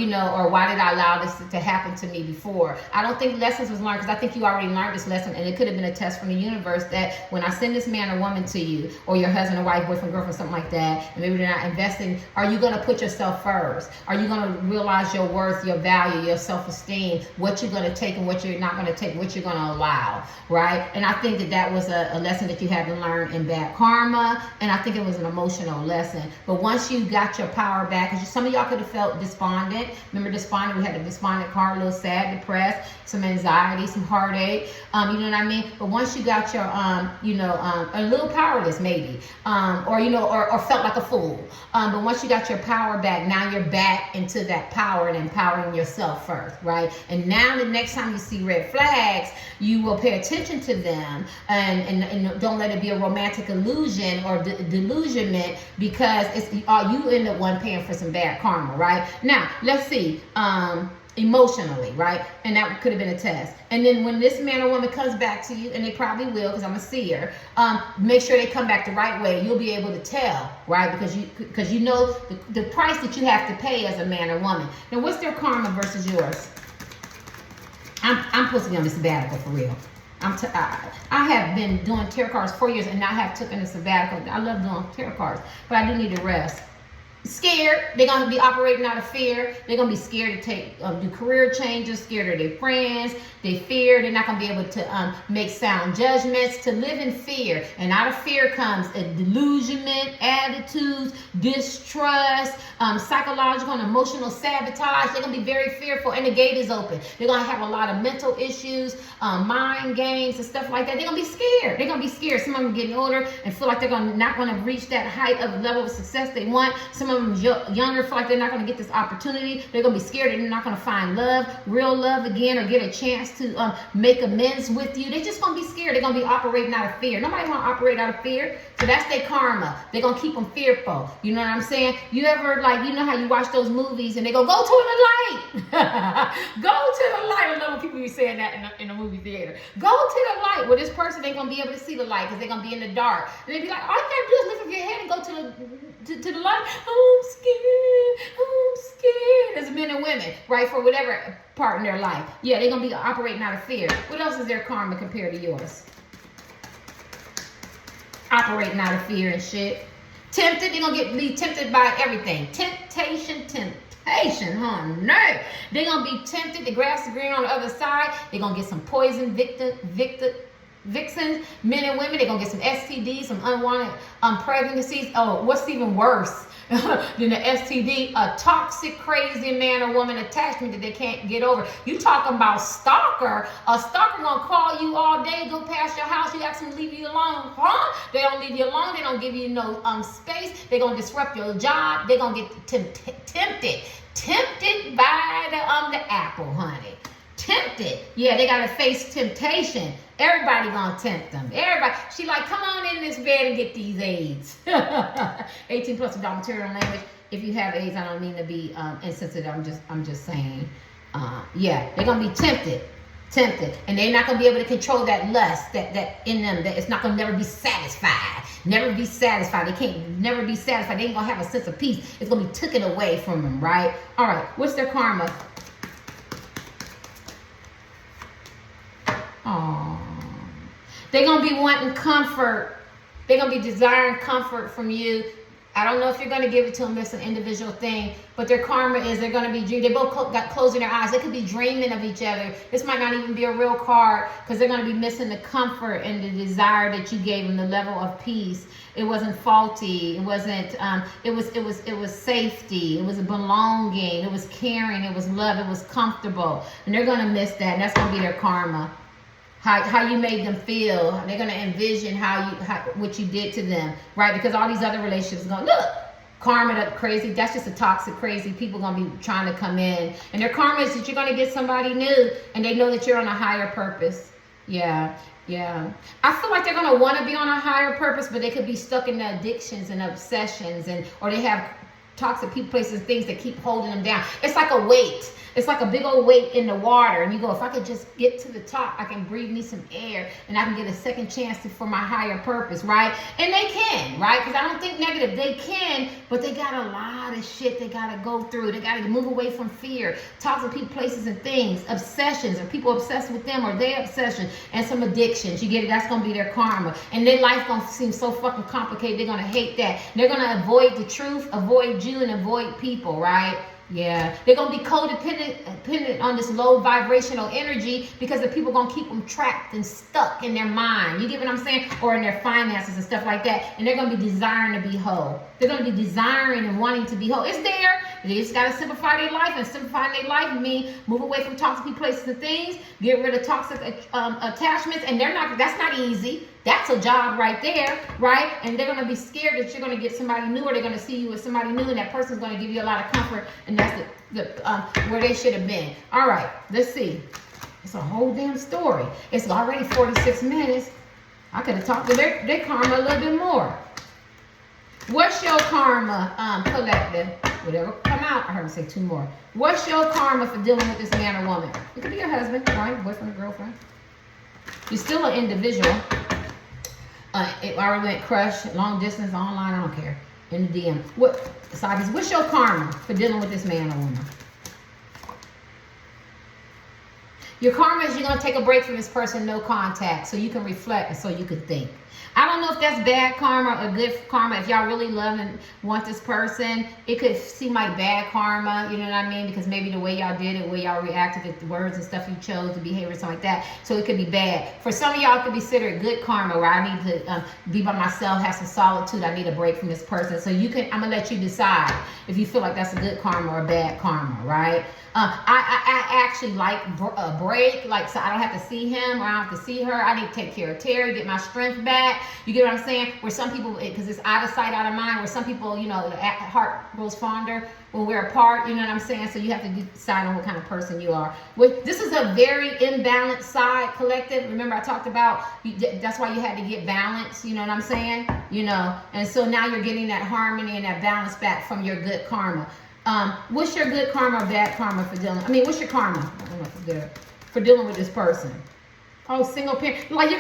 You know, or why did I allow this to happen to me before? I don't think lessons was learned, because I think you already learned this lesson, and it could have been a test from the universe that when I send this man or woman to you, or your husband or wife, boyfriend, girlfriend, something like that, and maybe they're not investing, are you going to put yourself first? Are you going to realize your worth, your value, your self-esteem, what you're going to take and what you're not going to take, what you're going to allow, right? And I think that was a lesson that you had to learn in bad karma, and I think it was an emotional lesson. But once you got your power back, because some of y'all could have felt despondent. Remember despondent? We had the despondent card, a little sad, depressed, some anxiety, some heartache. You know what I mean? But once you got your, a little powerless maybe, or felt like a fool. But once you got your power back, now you're back into that power and empowering yourself first, right? And now the next time you see red flags, you will pay attention to them and don't let it be a romantic illusion or delusionment, because you end up paying for some bad karma, right? Now, let's see. Emotionally, right? And that could have been a test. And then when this man or woman comes back to you, and they probably will, because I'm a seer, make sure they come back the right way. You'll be able to tell, right? Because you know the price that you have to pay as a man or woman. Now, what's their karma versus yours? I'm supposed to be on the sabbatical for real. I have been doing tarot cards 4 years, and now I have taken a sabbatical. I love doing tarot cards, but I do need to rest. Scared. They're going to be operating out of fear. They're going to be scared to do career changes, scared of their friends. They fear they're not going to be able to make sound judgments, to live in fear. And out of fear comes a delusionment, attitudes, distrust, psychological and emotional sabotage. They're going to be very fearful, and the gate is open. They're going to have a lot of mental issues, mind games and stuff like that. They're going to be scared. They're going to be scared. Some of them are getting older and feel like they're not going to reach that height of level of success they want. Some of them younger feel like they're not going to get this opportunity. They're going to be scared they're not going to find love, real love again, or get a chance to make amends with you. They're just going to be scared. They're going to be operating out of fear. Nobody want to operate out of fear. So that's their karma. They're going to keep them fearful. You know what I'm saying? You ever, you know how you watch those movies and they go to the light. Go to the light. I love when people be saying that in the movie theater. Go to the light. Well, this person ain't going to be able to see the light because they're going to be in the dark. And they be like, all you got to do is lift up your head and go to the light. Oh, I'm scared. As men and women, right? For whatever part in their life. Yeah, they're going to be operating out of fear. What else is their karma compared to yours? Operating out of fear and shit. Tempted. They're going to be tempted by everything. Temptation, huh? No. They're going to be tempted. The grass is green on the other side. They're going to get some poison vixens, men and women. They're going to get some STDs, some unwanted pregnancies. Oh, what's even worse than the STD? A toxic, crazy man or woman attachment that they can't get over. You talking about stalker? A stalker gonna call you all day, go past your house. You ask them to leave you alone, huh? They don't leave you alone. They don't give you no space. They gonna disrupt your job. They gonna get tempted by the apple, honey. Tempted. Yeah, they gotta face temptation. Everybody gonna tempt them. Everybody. She like, come on in this bed and get these AIDS. 18 plus adult material language. If you have AIDS, I don't mean to be insensitive. I'm just saying. Yeah, they're gonna be tempted. Tempted. And they're not going to be able to control that lust that in them, that it's not going to never be satisfied. Never be satisfied. They can't never be satisfied. They ain't going to have a sense of peace. It's going to be taken away from them, right? All right. What's their karma? Oh, they're going to be wanting comfort. They're going to be desiring comfort from you. I don't know if you're going to give it to them. It's an individual thing. But their karma is they're going to be dreaming. They both got closing their eyes. They could be dreaming of each other. This might not even be a real card because they're going to be missing the comfort and the desire that you gave them, the level of peace. It wasn't faulty. It wasn't, it was safety. It was belonging. It was caring. It was love. It was comfortable. And they're going to miss that. And that's going to be their karma. How you made them feel. They're going to envision what you did to them, right? Because all these other relationships are going, look, karma, that crazy, that's just a toxic, crazy people going to be trying to come in. And their karma is that you're going to get somebody new and they know that you're on a higher purpose. Yeah. I feel like they're going to want to be on a higher purpose, but they could be stuck in the addictions and obsessions, or they have toxic people, places, things that keep holding them down. It's like a weight. It's like a big old weight in the water. And you go, if I could just get to the top, I can breathe me some air and I can get a second chance for my higher purpose, right? And they can, right? Because I don't think negative. They can, but they got a lot of shit they got to go through. They got to move away from fear, toxic people, places, and things, obsessions, or people obsessed with them or their obsession, and some addictions. You get it? That's going to be their karma. And their life going to seem so fucking complicated. They're going to hate that. They're going to avoid the truth, avoid you, and avoid people, right? Yeah, they're going to be dependent on this low vibrational energy because the people going to keep them trapped and stuck in their mind. You get what I'm saying? Or in their finances and stuff like that. And they're going to be desiring to be whole. They're going to be desiring and wanting to be whole. It's there. They just got to simplify their life. And simplifying their life means move away from toxic places and things. Get rid of toxic attachments. And that's not easy. That's a job right there, right? And they're going to be scared that you're going to get somebody new, or they're going to see you as somebody new, and that person's going to give you a lot of comfort, and that's where they should have been. All right, let's see. It's a whole damn story. It's already 46 minutes. I could have talked to their karma a little bit more. What's your karma, collective? Whatever come out, I heard him say 2 more. What's your karma for dealing with this man or woman? It could be your husband, right? Boyfriend or girlfriend. You're still an individual. It already went crush, long distance, online, I don't care. In the DM. What's your karma for dealing with this man or woman? Your karma is you're going to take a break from this person, no contact, so you can reflect and so you can think. I don't know if that's bad karma or good karma. If y'all really love and want this person, it could seem like bad karma, you know what I mean? Because maybe the way y'all did it, the way y'all reacted, the words and stuff you chose, the behavior, something like that. So it could be bad. For some of y'all, it could be considered good karma, where I need to be by myself, have some solitude. I need a break from this person. So I'm going to let you decide if you feel like that's a good karma or bad karma, right? I actually like a break, like, so I don't have to see him or I don't have to see her. I need to take care of Terry, get my strength back. You get what I'm saying? Where some people, because it's out of sight, out of mind, where some people, the heart grows fonder when we're apart, you know what I'm saying? So you have to decide on what kind of person you are. This is a very imbalanced side, collective. Remember I talked about, that's why you had to get balance, you know what I'm saying? And so now you're getting that harmony and that balance back from your good karma. What's your good karma or bad karma for dealing? What's your karma? I don't know if it's for dealing with this person. Oh, single parent. Like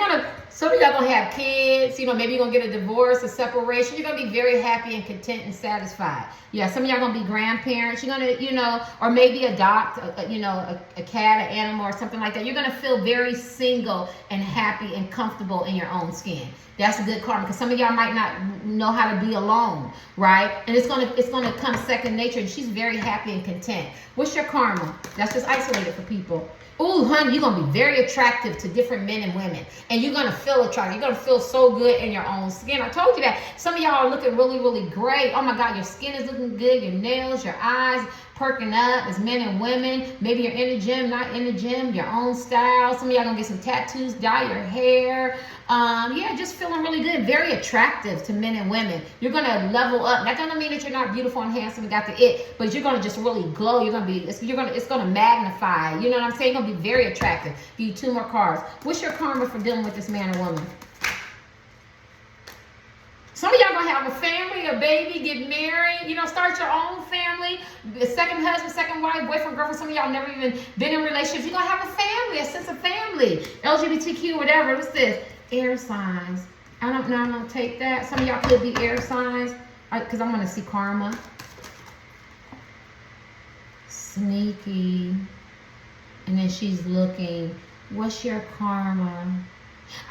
some of y'all gonna have kids. Maybe you're gonna get a divorce, a separation. You're gonna be very happy and content and satisfied. Yeah, some of y'all gonna be grandparents. You're gonna, or maybe adopt, a cat, an animal, or something like that. You're gonna feel very single and happy and comfortable in your own skin. That's a good karma, because some of y'all might not know how to be alone, right? And it's gonna come second nature, and she's very happy and content. What's your karma? That's just isolated for people. Ooh, honey, you're gonna be very attractive to different men and women, and you're gonna feel attractive. You're gonna feel so good in your own skin. I told you that. Some of y'all are looking really, really great. Oh my God, your skin is looking good. Your nails, your eyes perking up as men and women. Maybe you're in the gym, not in the gym. Your own style. Some of y'all gonna get some tattoos, dye your hair. Yeah, just feeling really good, very attractive to men and women. You're gonna level up. That doesn't mean that you're not beautiful and handsome and got the it, but you're gonna just really glow. It's gonna magnify. You know what I'm saying? You're gonna be very attractive. Give you 2 more cards. What's your karma for dealing with this man or woman? Some of y'all gonna have a family, a baby, get married, you know, start your own family, a second husband, second wife, boyfriend, girlfriend. Some of y'all never even been in relationships. You're gonna have a family, a sense of family, LGBTQ, whatever. What's this? Air signs. I don't know, I'm gonna take that. Some of y'all could be air signs, because I'm gonna see karma. Sneaky. And then she's looking. What's your karma?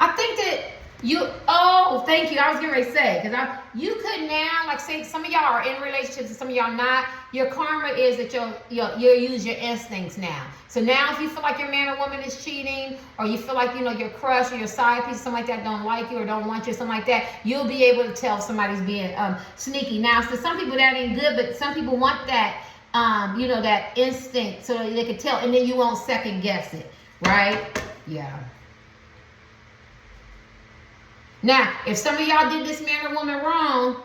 I think that oh, thank you. I was getting ready to say, because you could now, like, say some of y'all are in relationships and some of y'all not. Your karma is that you'll use your instincts now. So now if you feel like your man or woman is cheating, or you feel like, you know, your crush or your side piece, something like that, don't like you or don't want you, or something like that, you'll be able to tell if somebody's being sneaky. Now, so some people that ain't good, but some people want that, you know, that instinct so they can tell, and then you won't second guess it, right? Yeah. Now, if some of y'all did this man or woman wrong,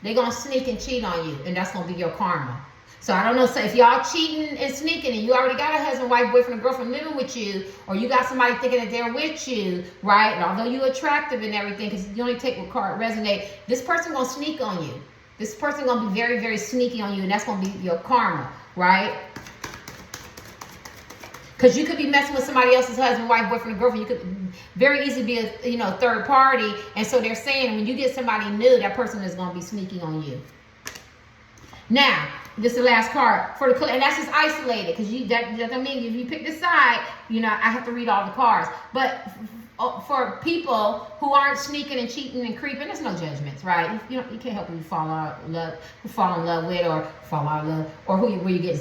they're going to sneak and cheat on you, and that's going to be your karma. So I don't know, so if y'all cheating and sneaking and you already got a husband, wife, boyfriend, or girlfriend living with you, or you got somebody thinking that they're with you, right? And although you're attractive and everything, because you only take what card resonate, this person going to sneak on you. This person going to be very, very sneaky on you, and that's going to be your karma, right? Because you could be messing with somebody else's husband, wife, boyfriend, or girlfriend. You could very easily be a, you know, third party. And so they're saying when you get somebody new, that person is going to be sneaking on you. Now, this is the last card for the, and that's just isolated, because that doesn't mean if you pick this side, you know, I have to read all the cards. But for people who aren't sneaking and cheating and creeping, there's no judgments, right? You can't help who you fall in love with, or fall out of love, or where you get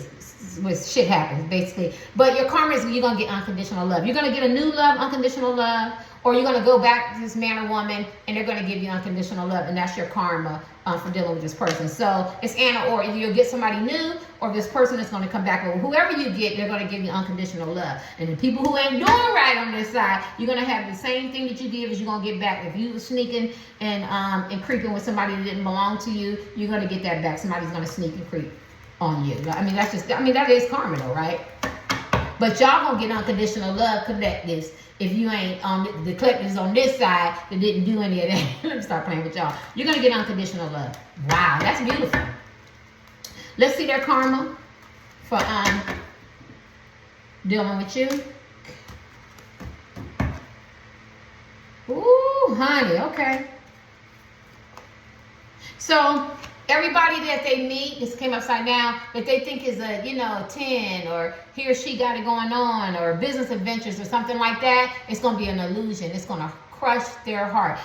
with shit happens, basically. But your karma is you're gonna get unconditional love. You're gonna get a new love, unconditional love, or you're gonna go back to this man or woman and they're gonna give you unconditional love, and that's your karma for dealing with this person. So it's Anna, or either you'll get somebody new, or this person is gonna come back. But whoever you get, they're gonna give you unconditional love. And the people who ain't doing right on this side, you're gonna have the same thing that you give is you're gonna get back. If you were sneaking and creeping with somebody that didn't belong to you, you're gonna get that back. Somebody's gonna sneak and creep on you. I mean, that is karma though, right? But y'all gonna get unconditional love collectives if you ain't on the collectives on this side that didn't do any of that. Let me start playing with y'all. You're gonna get unconditional love. Wow, that's beautiful. Let's see their karma for dealing with you. Ooh, honey, okay. So everybody that they meet, this came upside down, that they think is a, you know, 10, or he or she got it going on, or business adventures or something like that, it's going to be an illusion. It's going to crush their heart.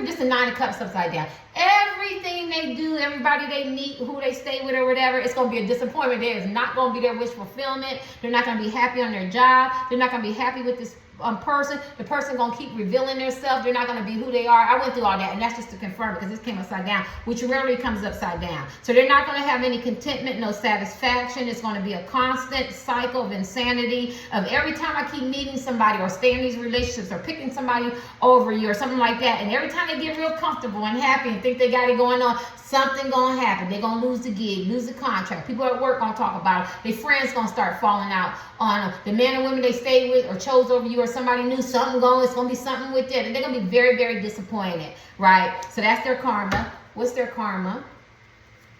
Just a 9 of Cups upside down. Everything they do, everybody they meet, who they stay with or whatever, it's going to be a disappointment. There is not going to be their wish fulfillment. They're not going to be happy on their job. They're not going to be happy with this person. The person gonna keep revealing themselves. They're not gonna be who they are. I went through all that, and that's just to confirm, because this came upside down, which rarely comes upside down. So they're not gonna have any contentment, no satisfaction. It's gonna be a constant cycle of insanity of every time I keep meeting somebody or stay in these relationships or picking somebody over you or something like that, and every time they get real comfortable and happy and think they got it going on, something gonna happen. They're gonna lose the gig, lose the contract. People at work gonna talk about it. Their friends gonna start falling out on them. The men and women they stayed with or chose over you, or somebody new, it's gonna be something with that, and they're gonna be very, very disappointed, right? So that's their karma. What's their karma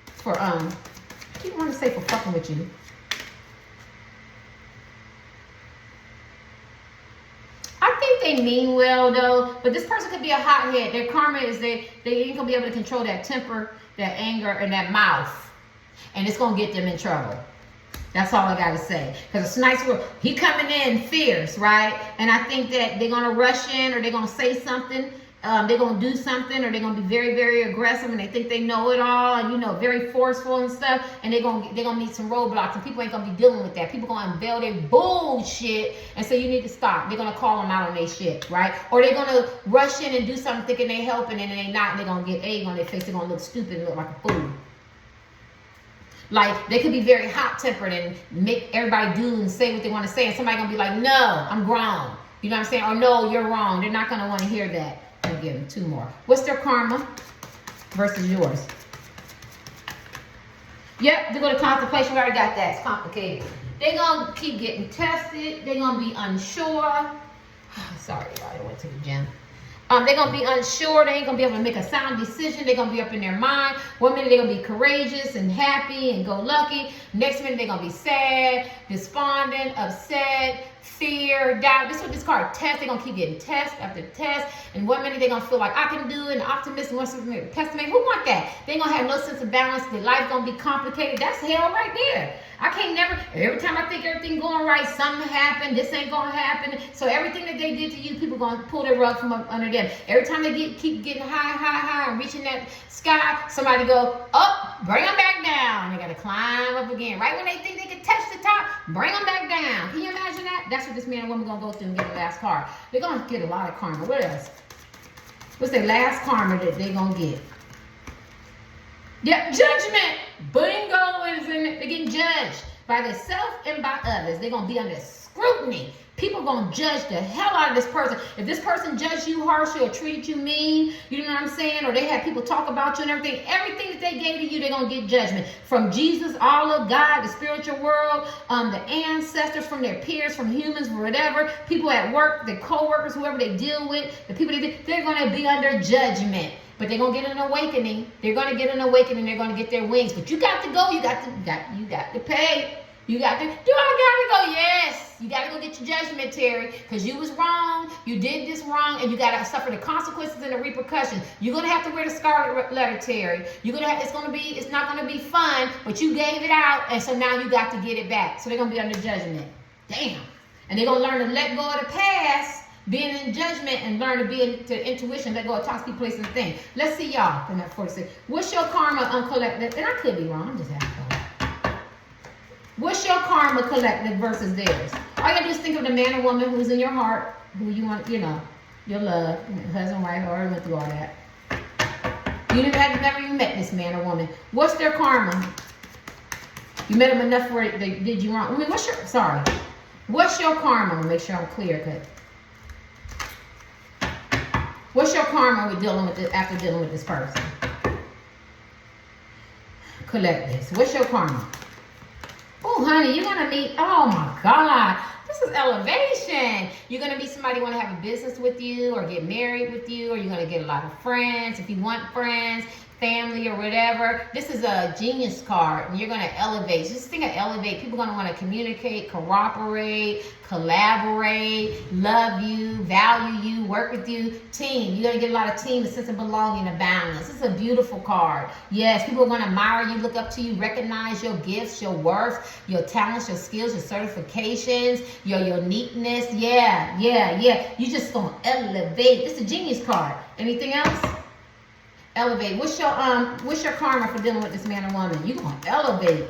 for I keep wanting to say for fucking with you. I think they mean well though, but this person could be a hothead. Their karma is they ain't gonna be able to control that temper, that anger, and that mouth, and it's gonna get them in trouble. That's all I gotta say. Because it's nice word. He coming in fierce, right? And I think that they're gonna rush in, or they're gonna say something. They're gonna do something, or they're gonna be very, very aggressive, and they think they know it all, and, you know, very forceful and stuff. And they're gonna meet some roadblocks, and people ain't gonna be dealing with that. People gonna unveil their bullshit and say you need to stop. They're gonna call them out on their shit, right? Or they're gonna rush in and do something thinking they helping, and they not. And they're gonna get egg on their face. They're gonna look stupid and look like a fool. Like, they could be very hot-tempered and make everybody do and say what they want to say. And somebody going to be like, no, I'm grown. You know what I'm saying? Or no, you're wrong. They're not going to want to hear that. I'll give them 2 more. What's their karma versus yours? Yep, they go to contemplation. We already got that. It's complicated. They're going to keep getting tested. They're going to be unsure. Sorry, y'all. I went to the gym. They're going to be unsure. They ain't going to be able to make a sound decision. They're going to be up in their mind. One minute they're going to be courageous and happy and go lucky. Next minute they're going to be sad, despondent, upset, fear, doubt. This is what this card tests. They're going to keep getting test after test. And one minute they're going to feel like I can do it, and optimistic, one minute pessimistic. Who want that? They're going to have no sense of balance. Their life going to be complicated. That's hell right there. I can't never, every time I think everything going right, something happened, this ain't going to happen. So everything that they did to you, people going to pull their rug from under them. Every time they keep getting high, and reaching that sky, somebody go, up, bring them back down. They got to climb up again. Right when they think they can touch the top, bring them back down. Can you imagine that? That's what this man and woman going to go through and get the last card. They're going to get a lot of karma. What else? What's the last karma that they're going to get? Yep, judgment. Bingo is in it. They're getting judged by themselves and by others. They're going to be under scrutiny. People are going to judge the hell out of this person. If this person judged you harshly or treated you mean, you know what I'm saying? Or they had people talk about you and everything that they gave to you, they're going to get judgment. From Jesus, all of God, the spiritual world, the ancestors, from their peers, from humans, whatever. People at work, their co-workers, whoever they deal with, the people they're going to be under judgment. But they're going to get an awakening. They're going to get an awakening. They're going to get their wings. But you got to go. You got to pay. You got to, do I got to go? Yes. You got to go get your judgment, Terry, because you was wrong. You did this wrong, and you got to suffer the consequences and the repercussions. You're going to have to wear the scarlet letter, Terry. You're going to have, it's not going to be fun, but you gave it out, and so now you got to get it back. So they're going to be under judgment. Damn. And they're going to learn to let go of the past, being in judgment, and learn to be into intuition, let go of toxic places and things. Let's see y'all from that 46. What's your karma uncollected? And I could be wrong. I'm just asking. What's your karma collected versus theirs? All you gotta do is think of the man or woman who's in your heart, who you want, your love, husband, wife, already went through all that. You never even met this man or woman. What's their karma? You met them enough where they did you wrong. I mean, what's your karma? I'm gonna make sure I'm clear cut. What's your karma with after dealing with this person? Collect this. What's your karma? Oh, honey, you're going to meet, oh my God, this is elevation. You're going to meet somebody who want to have a business with you or get married with you, or you're going to get a lot of friends. If you want friends, family, or whatever, this is a genius card, and you're going to elevate. Just think of elevate. People are going to want to communicate, cooperate, collaborate, love you, value you, work with you. Team. You're going to get a lot of team, a sense of belonging, and balance. This is a beautiful card. Yes, people are going to admire you, look up to you, recognize your gifts, your worth, your talents, your skills, your certifications, your uniqueness. Yeah. You just going to elevate. This is a genius card. Anything else? Elevate. What's your karma for dealing with this man or woman? You're going to elevate.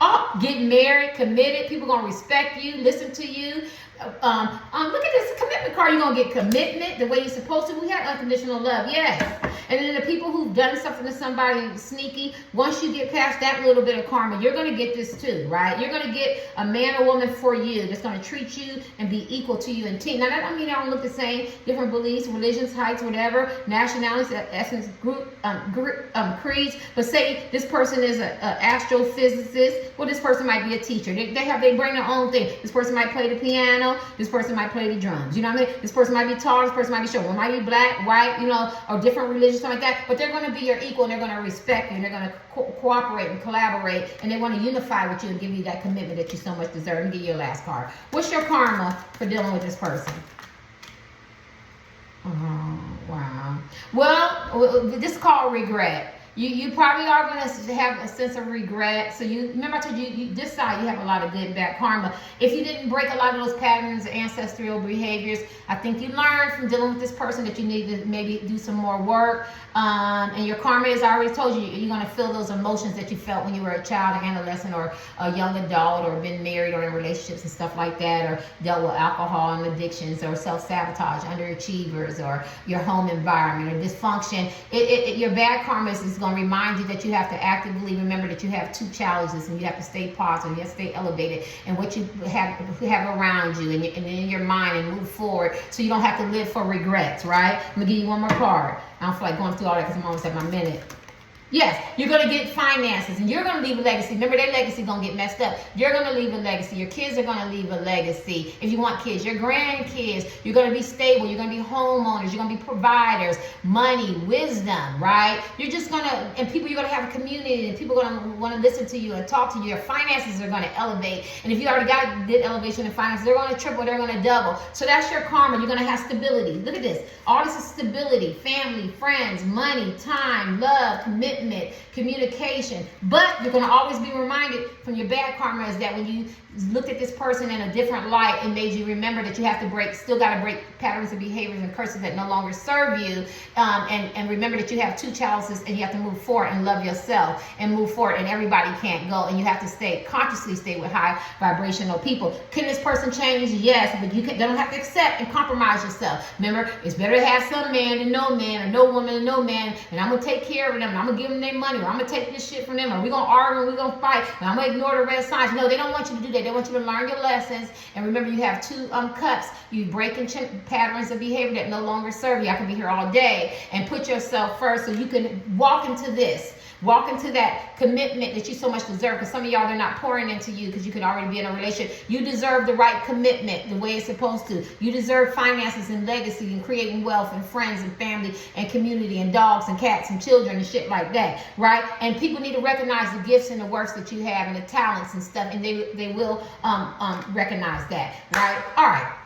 Oh, get married, committed. People going to respect you, listen to you. Look at this commitment card. You're going to get commitment the way you're supposed to. We have unconditional love, yes. And then the people who've done something to somebody sneaky, once you get past that little bit of karma, you're going to get this too, right? You're going to get a man or woman for you that's going to treat you and be equal to you in team. Now, that don't mean they don't look the same. Different beliefs, religions, heights, whatever, nationalities, essence, creeds. But say this person is an astrophysicist. Well, this person might be a teacher. They bring their own thing. This person might play the piano. This person might play the drums. You know what I mean? This person might be tall. This person might be short. One might be black, white, or different religions, something like that. But they're going to be your equal, and they're going to respect you, and they're going to cooperate and collaborate, and they want to unify with you and give you that commitment that you so much deserve. And give you your last card. What's your karma for dealing with this person? Oh, wow. Well, this is called regret. You probably are going to have a sense of regret. So you remember I told you this side you have a lot of good and bad karma. If you didn't break a lot of those patterns, ancestral behaviors, I think you learned from dealing with this person that you need to maybe do some more work. And your karma, as I already told you, you're going to feel those emotions that you felt when you were a child, an adolescent, or a young adult, or been married, or in relationships and stuff like that, or dealt with alcohol and addictions, or self-sabotage, underachievers, or your home environment, or dysfunction. Your bad karma is going to remind you that you have to actively remember that you have two challenges, and you have to stay positive, you have to stay elevated, and what you have around you and in your mind, and move forward so you don't have to live for regrets, right? I'm going to give you one more card. I don't feel like going through all that because I'm almost at my minute. Yes, you're going to get finances and you're going to leave a legacy. Remember, their legacy going to get messed up. You're going to leave a legacy. Your kids are going to leave a legacy. If you want kids, your grandkids, you're going to be stable. You're going to be homeowners. You're going to be providers, money, wisdom, right? You're just going to, and people, you're going to have a community and people are going to want to listen to you and talk to you. Your finances are going to elevate. And if you already got good elevation in finances, they're going to triple, they're going to double. So that's your karma. You're going to have stability. Look at this. All this is stability, family, friends, money, time, love, commitment, communication. But you're going to always be reminded from your bad karma is that when you looked at this person in a different light, it made you remember that you have to break, still got to break patterns of behaviors and curses that no longer serve you. And remember that you have two chalices and you have to move forward and love yourself and move forward, and everybody can't go, and you have to consciously stay with high vibrational people. Can this person change? Yes, but you don't have to accept and compromise yourself. Remember, it's better to have some man than no man, or no woman than no man, and I'm going to take care of them, and I'm going to give them their money, or I'm going to take this shit from them, or we're going to argue, and we're going to fight, and I'm going to ignore the red signs. No, they don't want you to do that. They want you to learn your lessons. And remember, you have two cups. You breaking patterns of behavior that no longer serve you. I can be here all day. And put yourself first so you can walk into this. Walk into that commitment that you so much deserve. Because some of y'all, they're not pouring into you because you could already be in a relationship. You deserve the right commitment the way it's supposed to. You deserve finances and legacy and creating wealth and friends and family and community and dogs and cats and children and shit like that, right? And people need to recognize the gifts and the works that you have and the talents and stuff, and they will recognize that, right? All right.